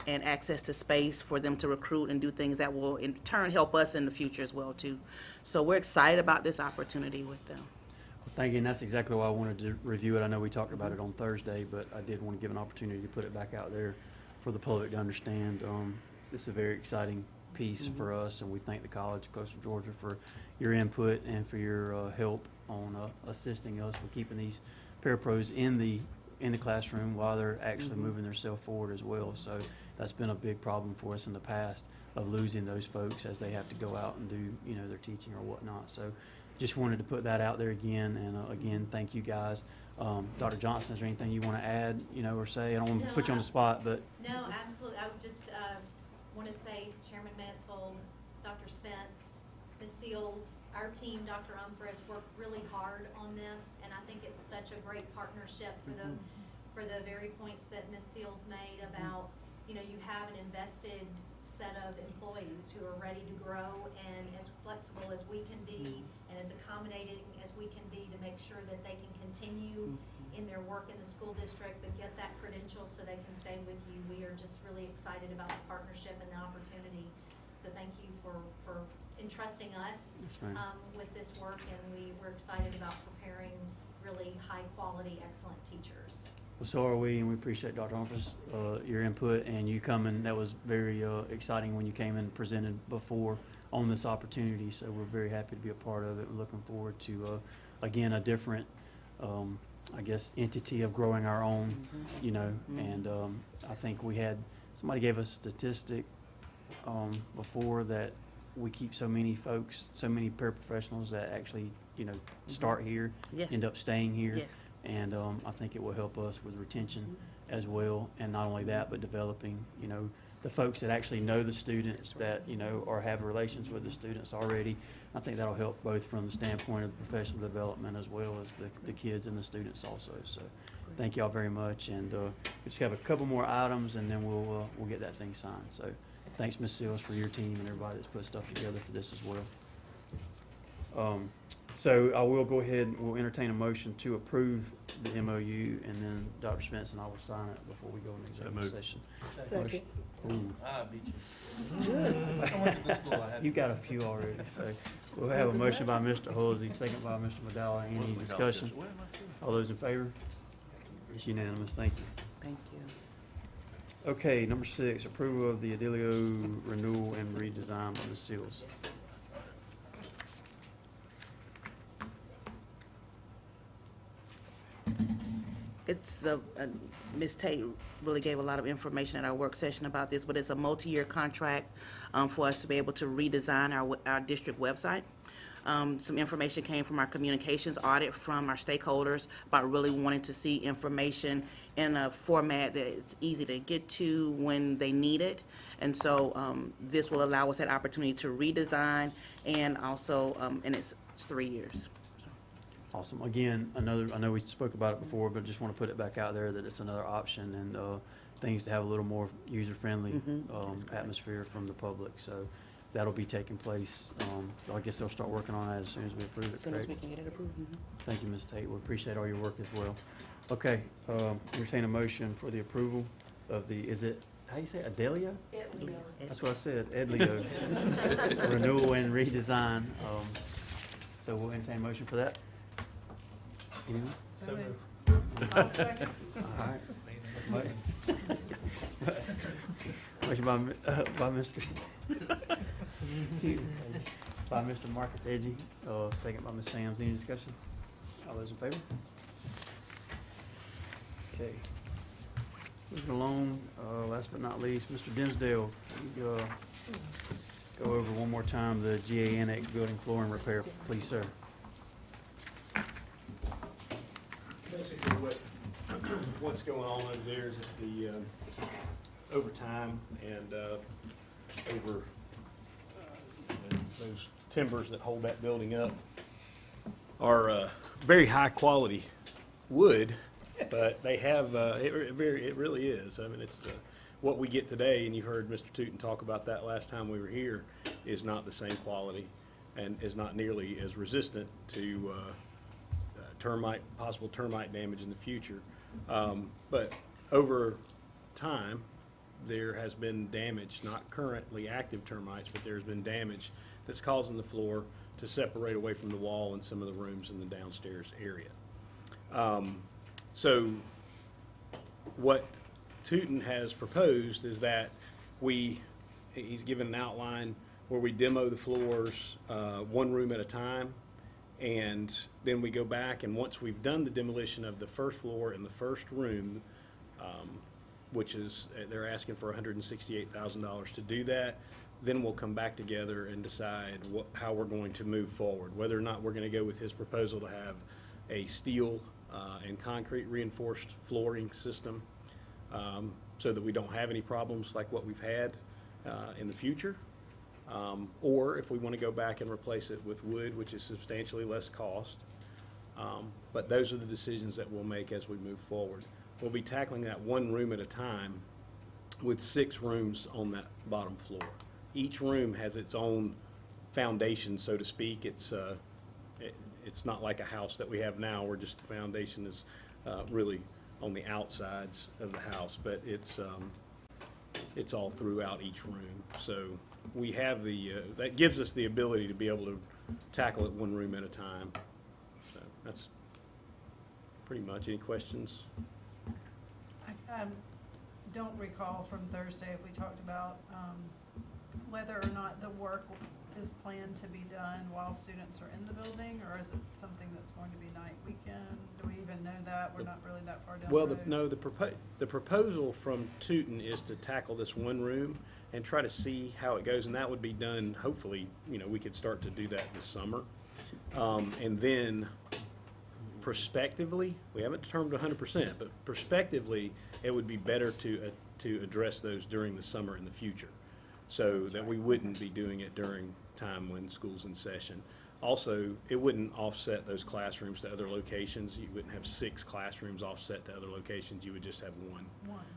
And access to space for them to recruit and do things that will in turn help us in the future as well too. So we're excited about this opportunity with them. Well, thank you, and that's exactly why I wanted to review it. I know we talked about it on Thursday, but I did want to give an opportunity to put it back out there for the public to understand. This is a very exciting piece for us, and we thank the College of Coastal Georgia for your input and for your help on assisting us with keeping these parapros in the classroom while they're actually moving themselves forward as well. So that's been a big problem for us in the past, of losing those folks as they have to go out and do their teaching or whatnot. So just wanted to put that out there again, and again, thank you guys. Dr. Johnson, is there anything you want to add, or say? I don't want to put you on the spot, but. No, absolutely. I would just want to say to Chairman Mansell, Dr. Spence, Ms. Seals, our team, Dr. Umfrist, worked really hard on this, and I think it's such a great partnership for the very points that Ms. Seals made about, you have an invested set of employees who are ready to grow and as flexible as we can be and as accommodating as we can be to make sure that they can continue in their work in the school district but get that credential so they can stay with you. We are just really excited about the partnership and the opportunity. So thank you for entrusting us with this work, and we're excited about preparing really high quality, excellent teachers. Well, so are we, and we appreciate Dr. Humphries, your input, and you coming. That was very exciting when you came and presented before on this opportunity. So we're very happy to be a part of it. We're looking forward to, again, a different, I guess, entity of growing our own, and I think somebody gave us a statistic before that we keep so many folks, so many paraprofessionals that actually, start here, end up staying here. Yes. And I think it will help us with retention as well. And not only that, but developing, the folks that actually know the students that, or have relations with the students already. I think that'll help both from the standpoint of professional development as well as the kids and the students also. So thank y'all very much. And we just have a couple more items, and then we'll get that thing signed. So thanks, Ms. Seals, for your team and everybody that's put stuff together for this as well. So I will go ahead and we'll entertain a motion to approve the MOU, and then Dr. Spence and I will sign it before we go into executive session. Second. Ooh. I beat you. I went to the school. I had You got a few already, so we'll have a motion by Mr. Halsey, second by Mr. McDowell. Any discussion? All those in favor? It's unanimous. Thank you. Thank you. Okay, number 6, approval of the Adelio renewal and redesign by Ms. Seals. It's Ms. Tate really gave a lot of information at our work session about this, but it's a multi-year contract for us to be able to redesign our district website. Some information came from our communications audit from our stakeholders about really wanting to see information in a format that it's easy to get to when they need it. And so this will allow us that opportunity to redesign, and also, and it's 3 years. Awesome. Again, I know we spoke about it before, but just want to put it back out there that it's another option, and things to have a little more user-friendly atmosphere from the public. So that'll be taking place. I guess they'll start working on that as soon as we approve it. As soon as we can get it approved. Thank you, Ms. Tate. We appreciate all your work as well. Okay, entertain a motion for the approval of the, is it, how you say it, Adelio? Edleo. That's what I said, Edleo. Renewal and redesign. So we'll entertain a motion for that. Anyone? So moved. All right. Motion by Mr. by Mr. Marcus Edgy, second by Ms. Sams. Any discussion? All those in favor? Okay. Moving along, last but not least, Mr. Dinsdale, go over one more time the GA Annex building floor and repair, please, sir. Basically, what's going on over there is that the overtime and over those timbers that hold that building up are very high quality wood, but they have it really is. I mean, it's what we get today, and you heard Mr. Tootin talk about that last time we were here, is not the same quality and is not nearly as resistant to possible termite damage in the future. But over time, there has been damage, not currently active termites, but there's been damage that's causing the floor to separate away from the wall in some of the rooms in the downstairs area. So what Tootin has proposed is that he's given an outline where we demo the floors one room at a time, and then we go back, and once we've done the demolition of the first floor in the first room, which is, they're asking for $168,000 to do that, then we'll come back together and decide how we're going to move forward, whether or not we're going to go with his proposal to have a steel and concrete reinforced flooring system, so that we don't have any problems like what we've had in the future, or if we want to go back and replace it with wood, which is substantially less cost. But those are the decisions that we'll make as we move forward. We'll be tackling that one room at a time with 6 rooms on that bottom floor. Each room has its own foundation, so to speak. It's not like a house that we have now where just the foundation is really on the outsides of the house, but it's all throughout each room. So we have that gives us the ability to be able to tackle it one room at a time. So that's pretty much. Any questions? I don't recall from Thursday if we talked about whether or not the work is planned to be done while students are in the building, or is it something that's going to be night, weekend? Do we even know that? We're not really that far down the road. The proposal from Tootin is to tackle this one room and try to see how it goes, and that would be done, hopefully, we could start to do that this summer. And then prospectively, we haven't determined 100%, but prospectively, it would be better to address those during the summer in the future, so that we wouldn't be doing it during time when school's in session. Also, it wouldn't offset those classrooms to other locations. You wouldn't have 6 classrooms offset to other locations. You would just have one.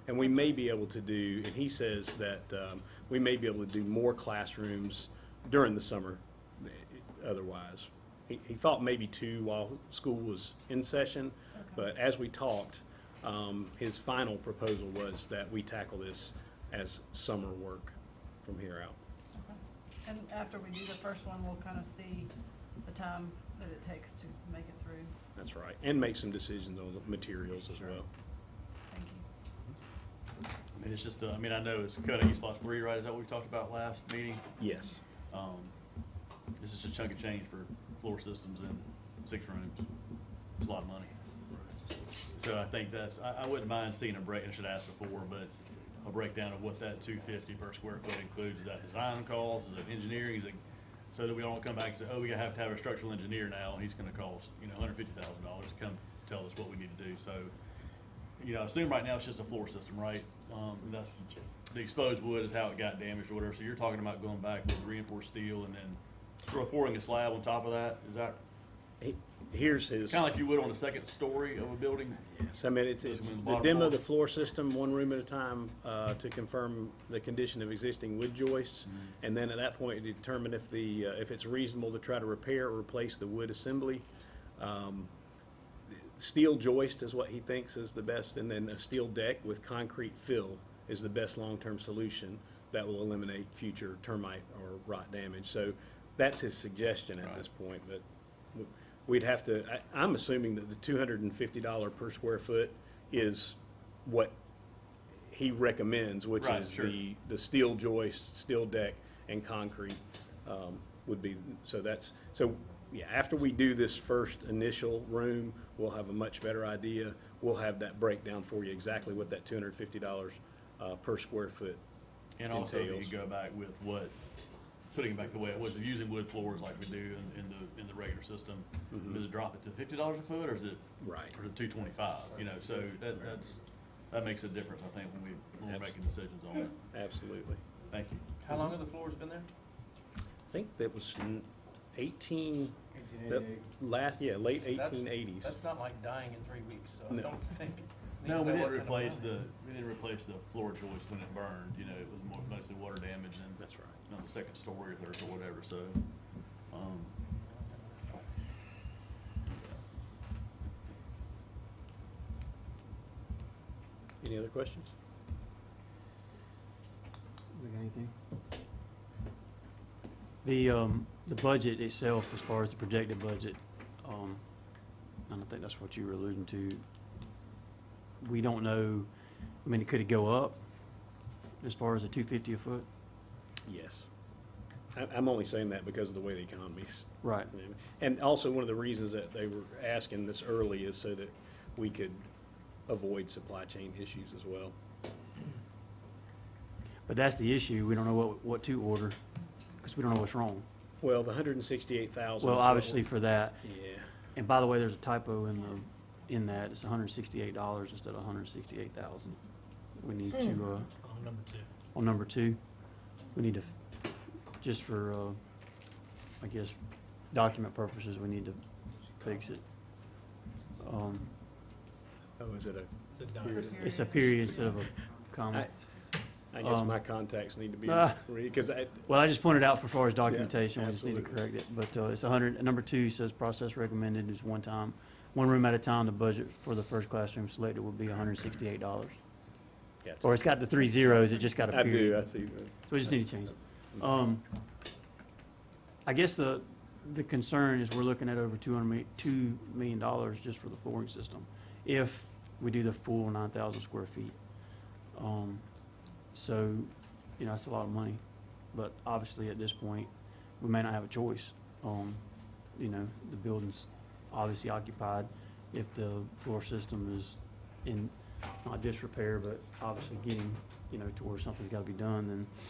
And we may be able to do, and he says that we may be able to do more classrooms during the summer otherwise. He thought maybe 2 while school was in session, but as we talked, his final proposal was that we tackle this as summer work from here out. Okay. And after we do the first one, we'll kind of see the time that it takes to make it through. That's right, and make some decisions on the materials as well. Thank you. I mean, it's just, I know it's cutting use plus 3, right? Is that what we talked about last meeting? Yes. This is a chunk of change for floor systems in 6 rooms. It's a lot of money. So I think I wouldn't mind seeing I should ask before, but a breakdown of what that $250 per square foot includes. Is that design costs? Is it engineering? Is it, so that we don't come back and say, oh, we have to have a structural engineer now, and he's going to cost $150,000 to come tell us what we need to do. So, I assume right now it's just a floor system, right? That's the exposed wood is how it got damaged or whatever. So you're talking about going back with reinforced steel and then sort of pouring a slab on top of that. Is that? Here's his. Kind of like you would on a second story of a building? Yes, it's the demo of the floor system, one room at a time, to confirm the condition of existing wood joists. Mm-hmm. And then at that point, determine if it's reasonable to try to repair or replace the wood assembly. Steel joist is what he thinks is the best, and then a steel deck with concrete fill is the best long-term solution that will eliminate future termite or rot damage. So that's his suggestion at this point, but we'd have to, I'm assuming that the $250 per square foot is what he recommends, which is the steel joist, steel deck, and concrete would be, so yeah, after we do this first initial room, we'll have a much better idea. We'll have that breakdown for you, exactly what that $250 per square foot and also entails. you go back with what putting it back the way it was, using wood floors like we do in the regular system, does it drop it to $50 a foot, or is it? Right. Or is it $225, you know, so that makes a difference, I think, when we're making decisions on it. Absolutely. Thank you. How long have the floors been there? I think that was 18, late 1880s. That's not like dying in 3 weeks, so I No. don't think. No, we need to know didn't what kind of replace money. we didn't replace the floor joist when it burned, you know, it was mostly water damage and. That's right. You know, the second story or third or whatever, so, Any other questions? We got anything? The budget itself, as far as the projected budget, and I think that's what you were alluding to. We don't know, I mean, could it go up as far as the $250 a foot? Yes. I'm only saying that because of the way the economy's. Right. And also, one of the reasons that they were asking this early is so that we could avoid supply chain issues as well. But that's the issue. We don't know what to order because we don't know what's wrong. Well, the 168,000. Well, obviously for that. Yeah. And by the way, there's a typo in that. It's $168 instead of $168,000. We need to, On number 2. on number 2, we need to, just for, I guess, document purposes, we need to fix it. Oh, is it It's a dime. period? It's a period instead of a comma. I guess my contacts need to be, because Well, I just pointed out for far as documentation, we just need to correct it. But it's 100, number 2 says process recommended is one room at a time. The budget for the first classroom selected will be $168. Gotcha. Or it's got the 3 zeros, it just got a I period. do, I see. So we just need to change it. I guess the concern is we're looking at over $2 million just for the flooring system, if we do the full 9,000 square feet. So, you know, that's a lot of money, but obviously at this point, we may not have a choice. You know, the building's obviously occupied. If the floor system is in, not disrepair, but obviously getting, you know, to where something's gotta be done,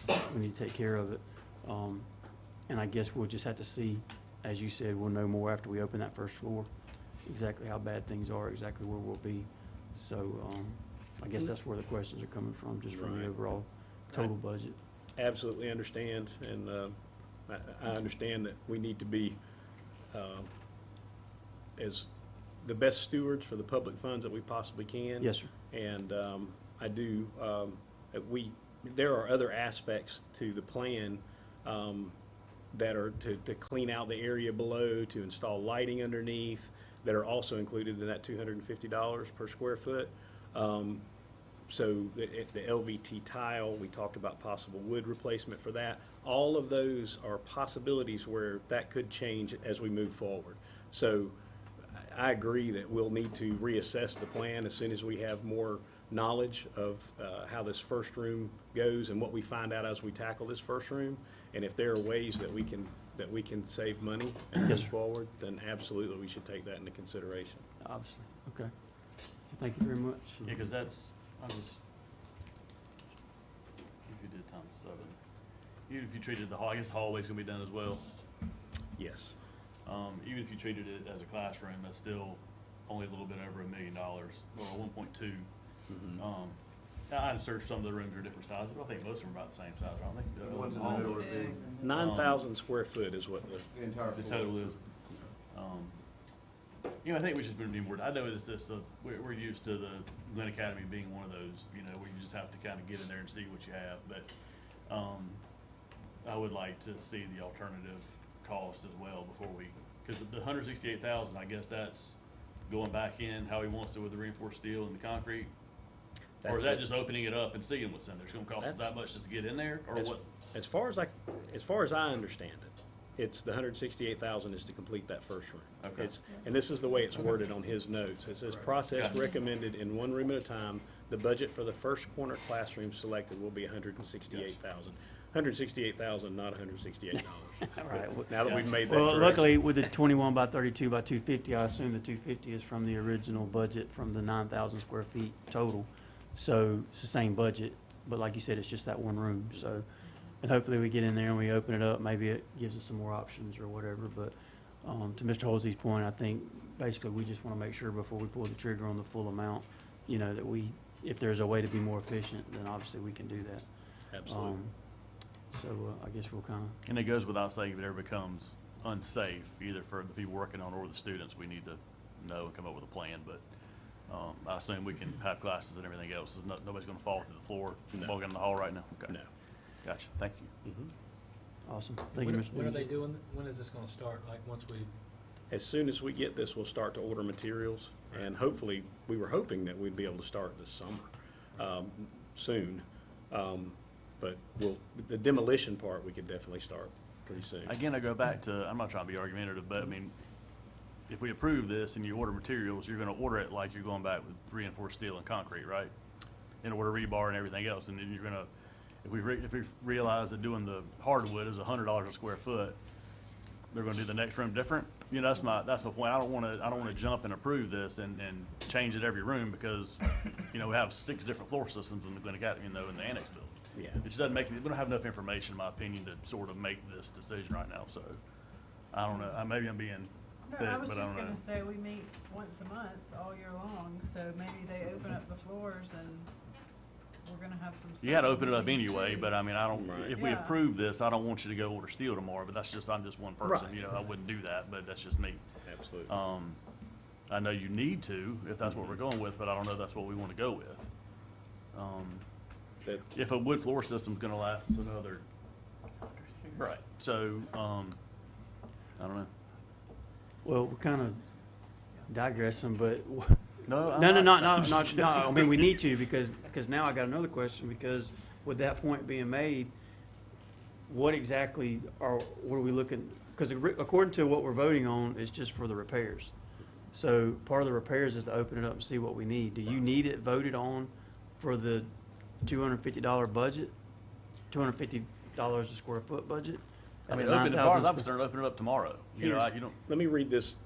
then we need to take care of it. And I guess we'll just have to see, as you said, we'll know more after we open that first floor, exactly how bad things are, exactly where we'll be. So, I guess that's where the questions are coming from, just from the Right. overall total budget. Absolutely understand, and I understand that we need to be as the best stewards for the public funds that we possibly can. Yes, sir. And I do, there are other aspects to the plan that are to clean out the area below, to install lighting underneath, that are also included in that $250 per square foot. So the LVT tile, we talked about possible wood replacement for that. All of those are possibilities where that could change as we move forward. So I agree that we'll need to reassess the plan as soon as we have more knowledge of how this first room goes and what we find out as we tackle this first room. And if there are ways that we can save money and move forward, then absolutely we should take that into consideration. Obviously, okay. Thank you very much. Yeah, because I was, if you did times 7, even if you treated the hall, I guess the hallway's gonna be done as well. Yes. Even if you treated it as a classroom, that's still only a little bit over $1 million, or 1.2. I've searched some of the rooms are different sizes, but I think most of them are about the same size, aren't they? The ones in the middle are big. 9,000 square foot is what the total is. You know, I think we should be more, I know it's just, we're used to the Glynn Academy being one of those, you know, where you just have to kind of get in there and see what you have, but, I would like to see the alternative cost as well before we, because the 168,000, I guess that's going back in how he wants to with the reinforced steel and the concrete? Or is that just opening it up and seeing what's in there? It's gonna cost us that much just to get in there, or what? As far as I understand it, it's the 168,000 is to complete that first room. Okay. And this is the way it's worded on his notes. It says, process Gotcha. recommended in one room at a time. The budget for the first corner classroom selected will be 168,000. 168,000, not $168. All right. Now that we've made that Well, correction. luckily, with the 21 by 32 by 250, I assume the 250 is from the original budget from the 9,000 square feet total. So it's the same budget, but like you said, it's just that one room. So And hopefully we get in there and we open it up, maybe it gives us some more options or whatever, but, to Mr. Halsey's point, I think basically we just wanna make sure before we pull the trigger on the full amount, you know, that if there's a way to be more efficient, then obviously we can do that. Absolutely. So, I guess we'll kinda, And it goes without saying, if it ever becomes unsafe, either for the people working on it or the students, we need to know and come up with a plan, but, I assume we can have classes and everything else. Nobody's gonna fall through the floor, No. walk in the hall right now? Okay. No. Gotcha, thank you. awesome. Thank you, Mr. When are Dean. they doing, when is this gonna start? Like, once we, As soon as we get this, we'll start to order materials, and hopefully, we were hoping that we'd be able to start this summer, soon. But the demolition part, we could definitely start pretty soon. Again, I go back to, I'm not trying to be argumentative, but I mean, if we approve this and you order materials, you're gonna order it like you're going back with reinforced steel and concrete, right? And order rebar and everything else, and then you're gonna, if we realize that doing the hardwood is $100 a square foot, they're gonna do the next room different. You know, that's my point. I don't wanna jump and approve this and change it every room because, you know, we have 6 different floor systems in the Glynn Academy, you know, in the annex building. Yeah. It just doesn't we don't have enough information, in my opinion, to sort of make this decision right now, so, I don't know, maybe I'm being No, thick, I was but I just don't know. gonna say, we meet once a month all year long, so maybe they open up the floors and we're gonna have some. You gotta special open it up meetings anyway, too. but I mean, if we Yeah. approve this, I don't want you to go order steel tomorrow, but I'm just one person, Right. you know, I wouldn't do that, but that's just me. Absolutely. I know you need to, if that's what we're going with, but I don't know if that's what we wanna go with. If a wood floor system's gonna last another, right, so, I don't know. Well, we're kinda digressing, but No, I'm No, not. no, I mean, we need to, because now I got another question, because with that point being made, what are we looking, because according to what we're voting on, it's just for the repairs. So part of the repairs is to open it up and see what we need. Do you need it voted on for the $250 budget? $250 a square foot budget? I At mean, the open, as 9,000 far as I'm square- concerned, open it up tomorrow. You know, you don't, Let me read this,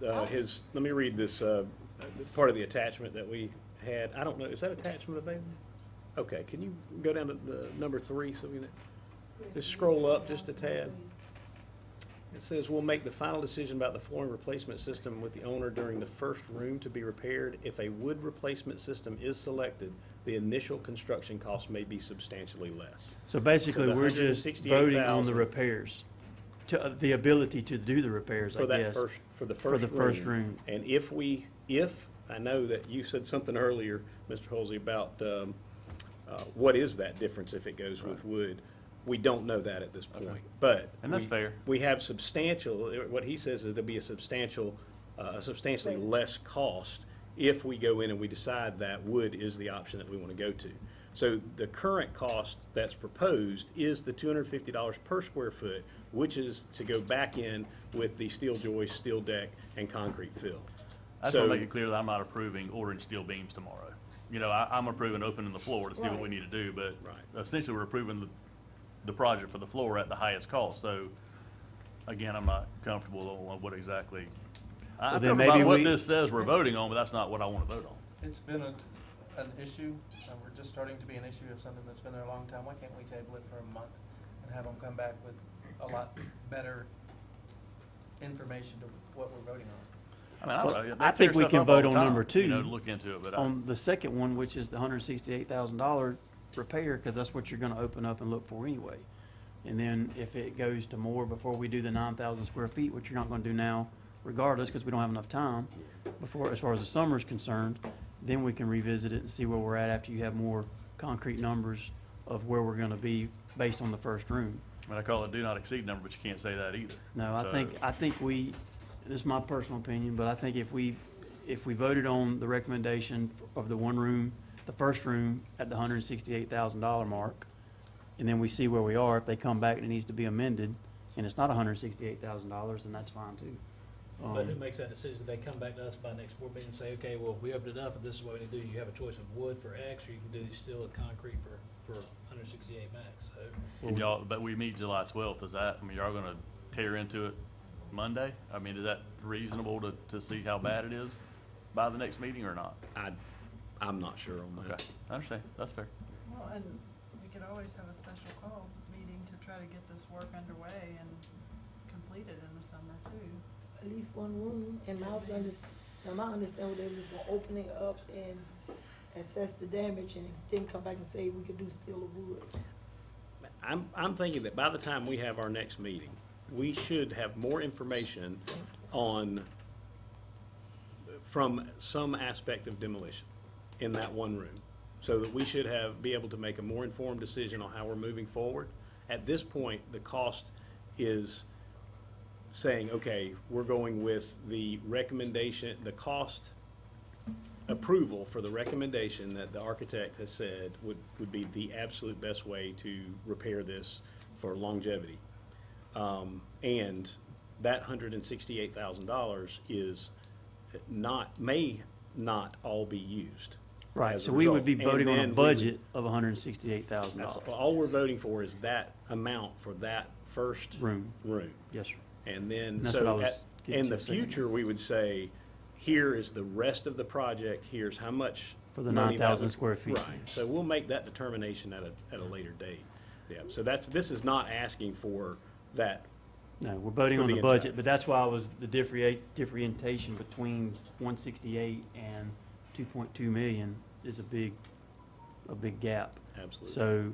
part of the attachment that we had. I don't know, is that attachment available? Okay, can you go down to the number 3, so we can, just scroll up just a tad. It says, we'll make the final decision about the flooring replacement system with the owner during the first room to be repaired. If a wood replacement system is selected, the initial construction cost may be substantially less. So basically, the we're just voting on the 168,000 repairs, the ability to do the repairs, I For that guess. for the For the first room. And I know that you said something earlier, Mr. Halsey, about, what is that difference if it goes with wood? We don't know that at this point, but. And that's fair. We have what he says is there'll be a substantially less cost if we go in and we decide that wood is the option that we want to go to. So the current cost that's proposed is the $250 per square foot, which is to go back in with the steel joist, steel deck, and concrete fill. I just want to make it clear that I'm not approving ordering steel beams tomorrow. You know, I'm approving opening the floor to see what we need to do, but essentially we're approving the project for the floor at the highest cost. So, again, I'm not comfortable on what exactly, I'm then comfortable maybe about what we- this says we're voting on, but that's not what I want to vote on. it's been an issue, and we're just starting to be an issue of something that's been there a long time. Why can't we table it for a month and have them come back with a lot better information to what we're voting on? I mean, I don't know. I think we can vote on time, number 2. You know, to look into it, but On the second one, which is the $168,000 repair, because that's what you're gonna open up and look for anyway. And then if it goes to more before we do the 9,000 square feet, which you're not gonna do now regardless, because we don't have enough time, as far as the summer is concerned, then we can revisit it and see where we're at after you have more concrete numbers of where we're gonna be based on the first room. I mean, I call it do not exceed number, but you can't say that either. No, I So- think this is my personal opinion, but I think if we voted on the recommendation of the one room, the first room at the $168,000 mark, and then we see where we are, if they come back and it needs to be amended, and it's not $168,000, then that's fine too. But who makes that decision? They come back to us by next board meeting and say, okay, well, we opened it up, and this is what we need to do. You have a choice of wood for X, or you can do steel and concrete for 168 max, so. And y'all, but we meet July 12th, is that, I mean, y'all gonna tear into it Monday? I mean, is that reasonable to see how bad it is by the next meeting or not? I'm not sure on that. Okay, I understand, that's fair. Well, and we could always have a special call meeting to try to get this work underway and completed in the summer too. At least one room, and my understanding, they were just gonna open it up and assess the damage, and then come back and say we could do steel or wood. I'm thinking that by the time we have our next meeting, we should have more information on, from some aspect of demolition in that one room, so that we should be able to make a more informed decision on how we're moving forward. At this point, the cost is saying, okay, we're going with the recommendation, the cost approval for the recommendation that the architect has said would be the absolute best way to repair this for longevity. And that $168,000 is may not all be used. Right, as a so we would be result. voting on a And then budget of $168,000. all we're voting for is that amount for that first Room. room. Yes, sir. And then, That's what I so was getting in to the a second. future, we would say, here is the rest of the project, here's how much. For the money that 9,000 would- square feet. Right, so we'll make that determination at a later date. Yeah, so this is not asking for that. No, we're voting For on the the entire- budget, but that's why I was the differentiation between 168 and 2.2 million is a big gap. Absolutely. So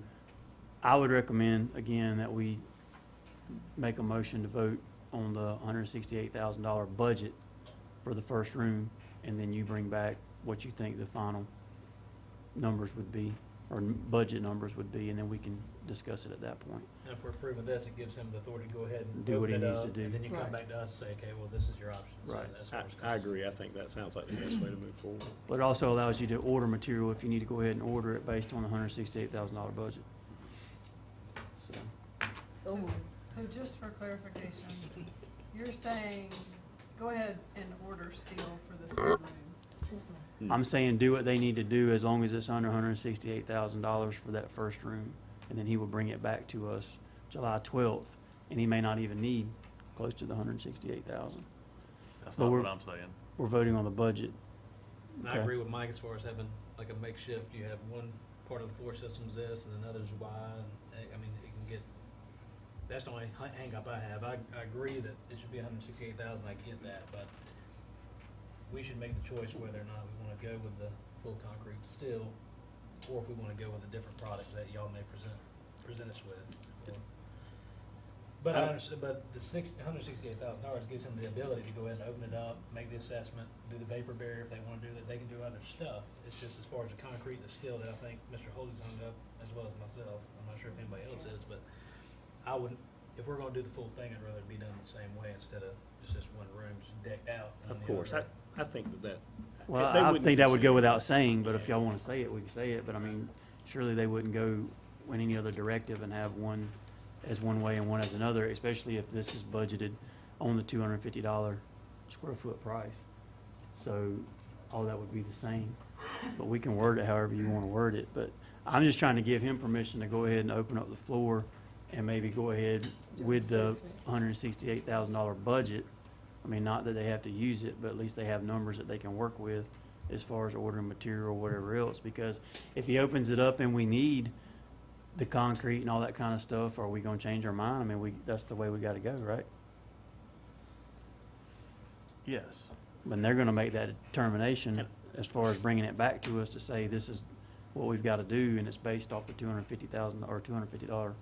I would recommend, again, that we make a motion to vote on the $168,000 budget for the first room, and then you bring back what you think the final numbers would be, or budget numbers would be, and then we can discuss it at that point. And if we're approving this, it gives him the authority to go ahead and Do what open he it needs to up, do. and then you come Right. back to us and say, okay, well, this is your option. So Right. that's what we're I agree, I think that sounds like the best way to move forward. But it also allows you to order material if you need to go ahead and order it based on the $168,000 budget. So, So just for clarification, you're saying, go ahead and order steel for this one room? I'm saying do what they need to do as long as it's under $168,000 for that first room. And then he will bring it back to us July 12th, and he may not even need close to the $168,000. That's But not we're- what I'm saying. We're voting on the budget. And I Okay. agree with Mike as far as having like a makeshift, you have one part of the floor system's this and another's Y, and I mean, it can get, that's the only hang up I have. I agree that it should be 168,000, I get that, but we should make the choice whether or not we wanna go with the full concrete steel, or if we wanna go with a different product that y'all may present us with. But I understand, but the $168,000 gives him the ability to go ahead and open it up, make the assessment, do the vapor barrier if they wanna do that, they can do other stuff. It's just as far as the concrete, the steel that I think Mr. Holy's hung up, as well as myself, I'm not sure if anybody else is, but I wouldn't, if we're gonna do the full thing, I'd rather it be done the same way instead of it's just one room's decked out. and Of then the course, other- I think that. Well, they I wouldn't think that would go consider- without saying, but if y'all want to say it, we can say it. But I mean, surely they wouldn't go in any other directive and have one as one way and one as another, especially if this is budgeted on the $250 square foot price. So all that would be the same. But we can word it however you want to word it. But I'm just trying to give him permission to go ahead and open up the floor and maybe go ahead with the $168,000 budget. I mean, not that they have to use it, but at least they have numbers that they can work with as far as ordering material or whatever else. Because if he opens it up and we need the concrete and all that kind of stuff, are we gonna change our mind? I mean, that's the way we gotta go, right? Yes. When they're gonna make that determination as far as bringing it back to us to say, this is what we've gotta do, and it's based off the $250,000 or $250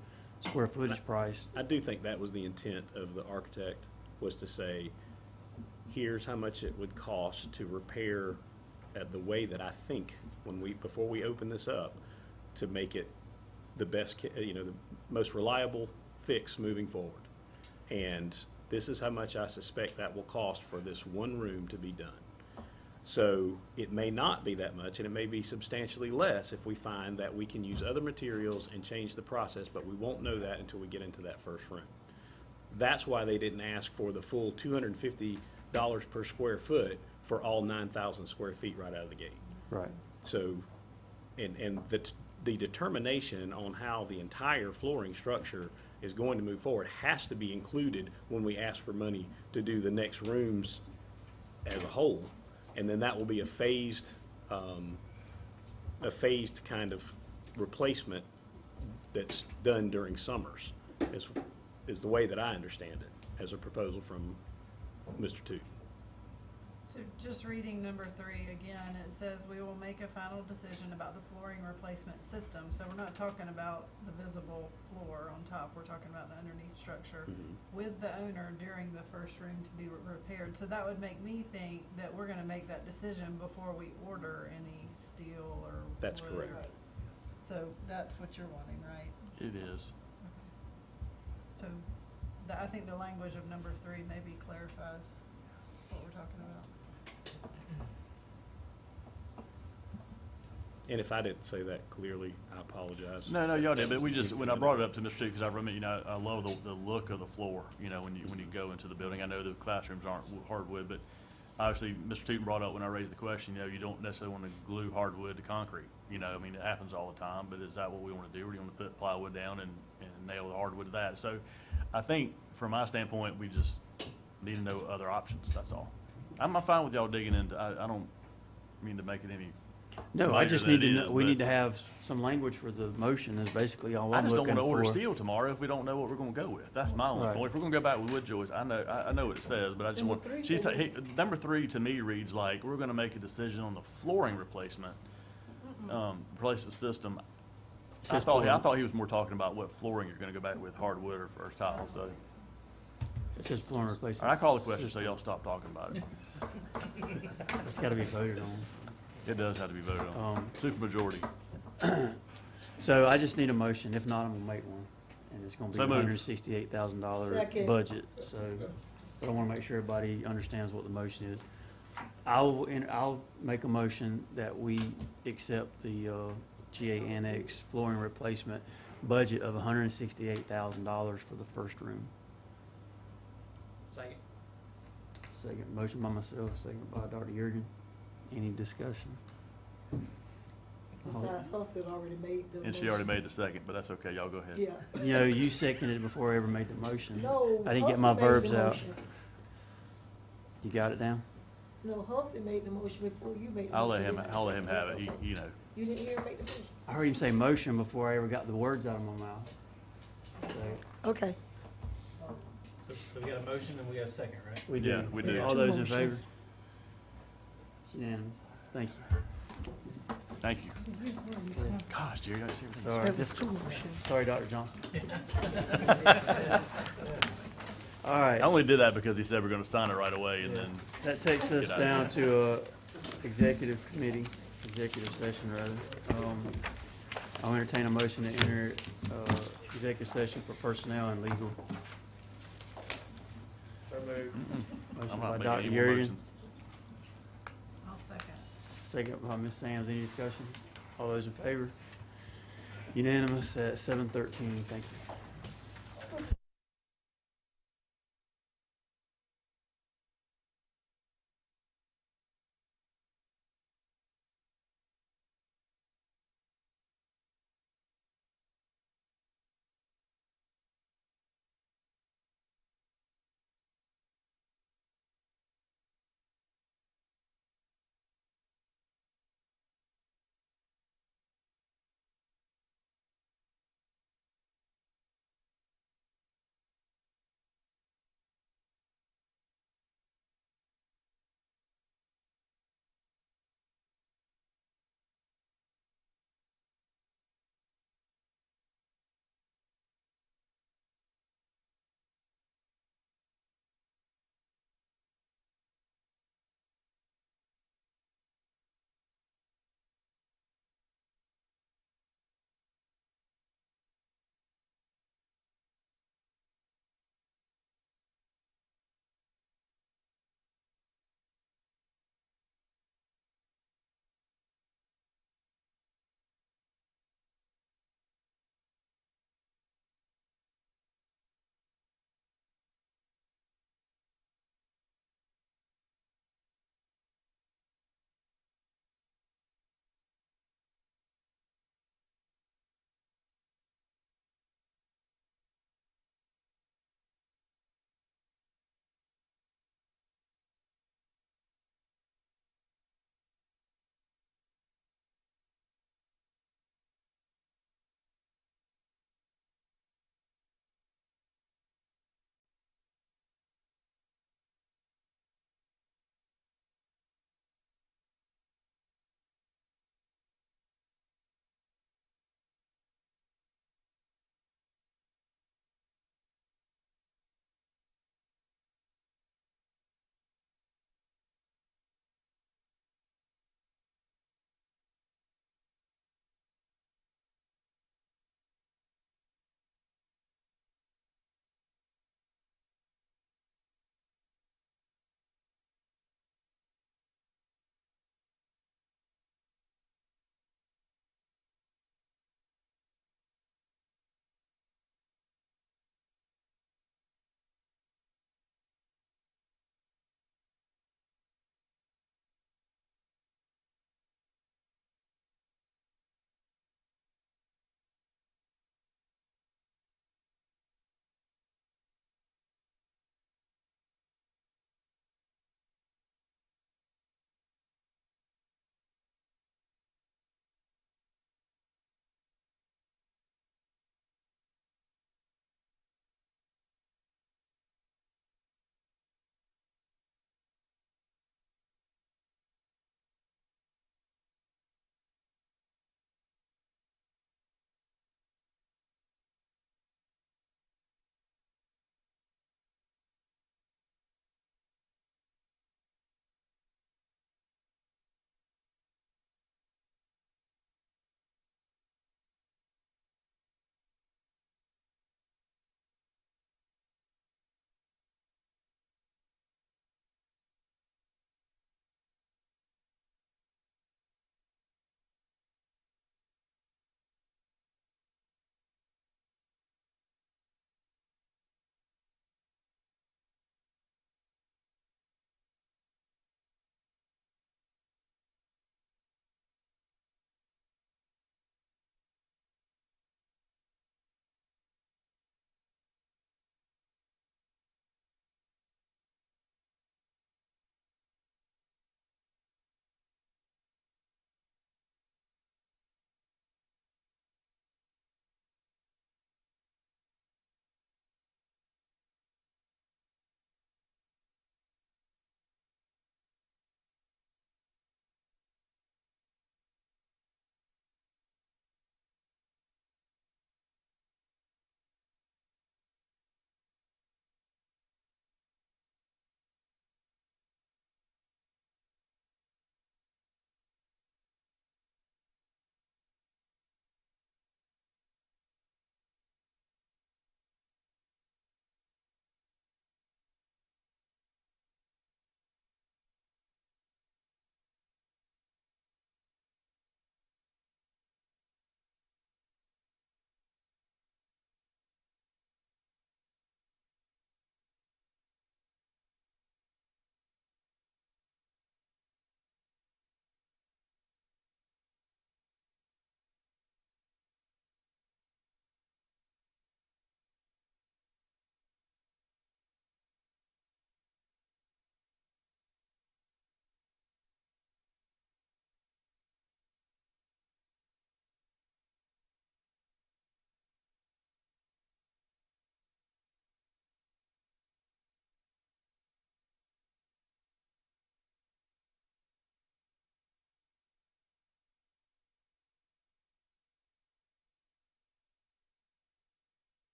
square footage price. I do think that was the intent of the architect, was to say, here's how much it would cost to repair the way that I think, before we open this up, to make it the best, the most reliable fix moving forward. And this is how much I suspect that will cost for this one room to be done. So it may not be that much, and it may be substantially less if we find that we can use other materials and change the process, but we won't know that until we get into that first room. That's why they didn't ask for the full $250 per square foot for all 9,000 square feet right out of the gate. Right. So, and the determination on how the entire flooring structure is going to move forward has to be included when we ask for money to do the next rooms as a whole. And then that will be a phased kind of replacement that's done during summers. is the way that I understand it, as a proposal from Mr. Tootin. So just reading number 3 again, it says we will make a final decision about the flooring replacement system. So we're not talking about the visible floor on top, we're talking about the underneath structure with the owner during the first room to be repaired. So that would make me think that we're gonna make that decision before we order any steel or That's wood. correct. So that's what you're wanting, right? It is. So I think the language of number 3 maybe clarifies what we're talking about. And if I didn't say that clearly, I apologize. No, y'all did, but we just, when I brought it up to Mr. Tootin, because I remember, I love the look of the floor, when you go into the building. I know the classrooms aren't hardwood, but obviously, Mr. Tootin brought up when I raised the question, you don't necessarily want to glue hardwood to concrete. It happens all the time, but is that what we want to do? Or do you want to put plywood down and nail the hardwood to that? So I think, from my standpoint, we just need to know other options, that's all. I'm fine with y'all digging into, I don't mean to make it any No, I later just than need it to know, is, we but need to have some language for the motion is basically all I I'm just don't looking want to order for. steel tomorrow if we don't know what we're going to go with. That's my only Right. point. If we're going to go back with wood joists, I know what it says, but I just Number want, three says number 3 to me reads like, we're going to make a decision on the flooring replacement, replacement system. I Says thought flooring. he was more talking about what flooring you're going to go back with, hardwood or tile, so. It says flooring All replacement. right, I call the question, so system. y'all stop talking about it. It's gotta be voted on. It does have to be voted on. Supermajority. So I just need a motion. If not, I'm gonna make one. And it's gonna be So a moved. $168,000 Second. budget, so, but I wanna make sure everybody understands what the motion is. I'll make a motion that we accept the, GA Annex flooring replacement budget of $168,000 for the first room. Second. Second, motion by myself, second by Dr. Yergin. Any discussion? Besides, Hussey had already made the And she already motion. made the second, but that's okay, y'all go ahead. Yeah. You seconded it before I ever made the motion. No. I didn't get Hussey my made the verbs out. motion. You got it down? No, Hussey made the motion before you made the motion. I'll let him didn't I? have it. That's He, okay. You didn't hear him make the motion? I heard him say motion before I ever got the words out of my mouth. So, Okay. So we got a motion and we got a second, right? we do. Yeah, we do. All Two those in favor? motions. It's unanimous. Thank you. Thank you. Gosh, Jerry, I see everything. Sorry. There was two motions. Sorry, Dr. Johnson. All right. I only did that because he said we're gonna sign it right away and then, That takes us Get out. down to executive session rather. I'll entertain a motion to enter executive session for personnel and legal. Motion I'm by not making Dr. any more Yergin, motions. I'll second. second by Ms. Sams. Any discussion? All those in favor? Unanimous at 7:13. Thank you.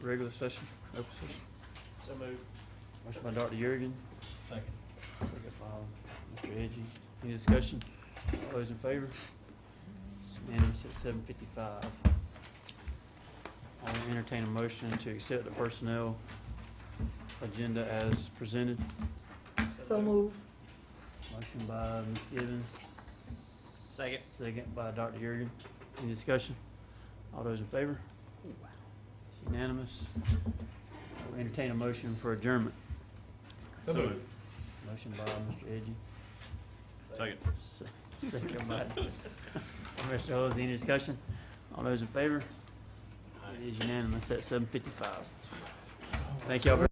regular session, open session. So moved. Motion by Dr. Yergin, Second. second by Mr. Edgy. Any discussion? All those in favor? It's unanimous at 7:55. I'll entertain a motion to accept the personnel agenda as presented. So move. Motion by Ms. Gibbons. Second. Second by Dr. Yergin. Any discussion? All those in favor? It's unanimous. I'll entertain a motion for adjournment. So moved. Motion by Mr. Edgy. Second. Second by Mr. Hosey. Any discussion? All those in favor? It is unanimous at 7:55. Thank y'all very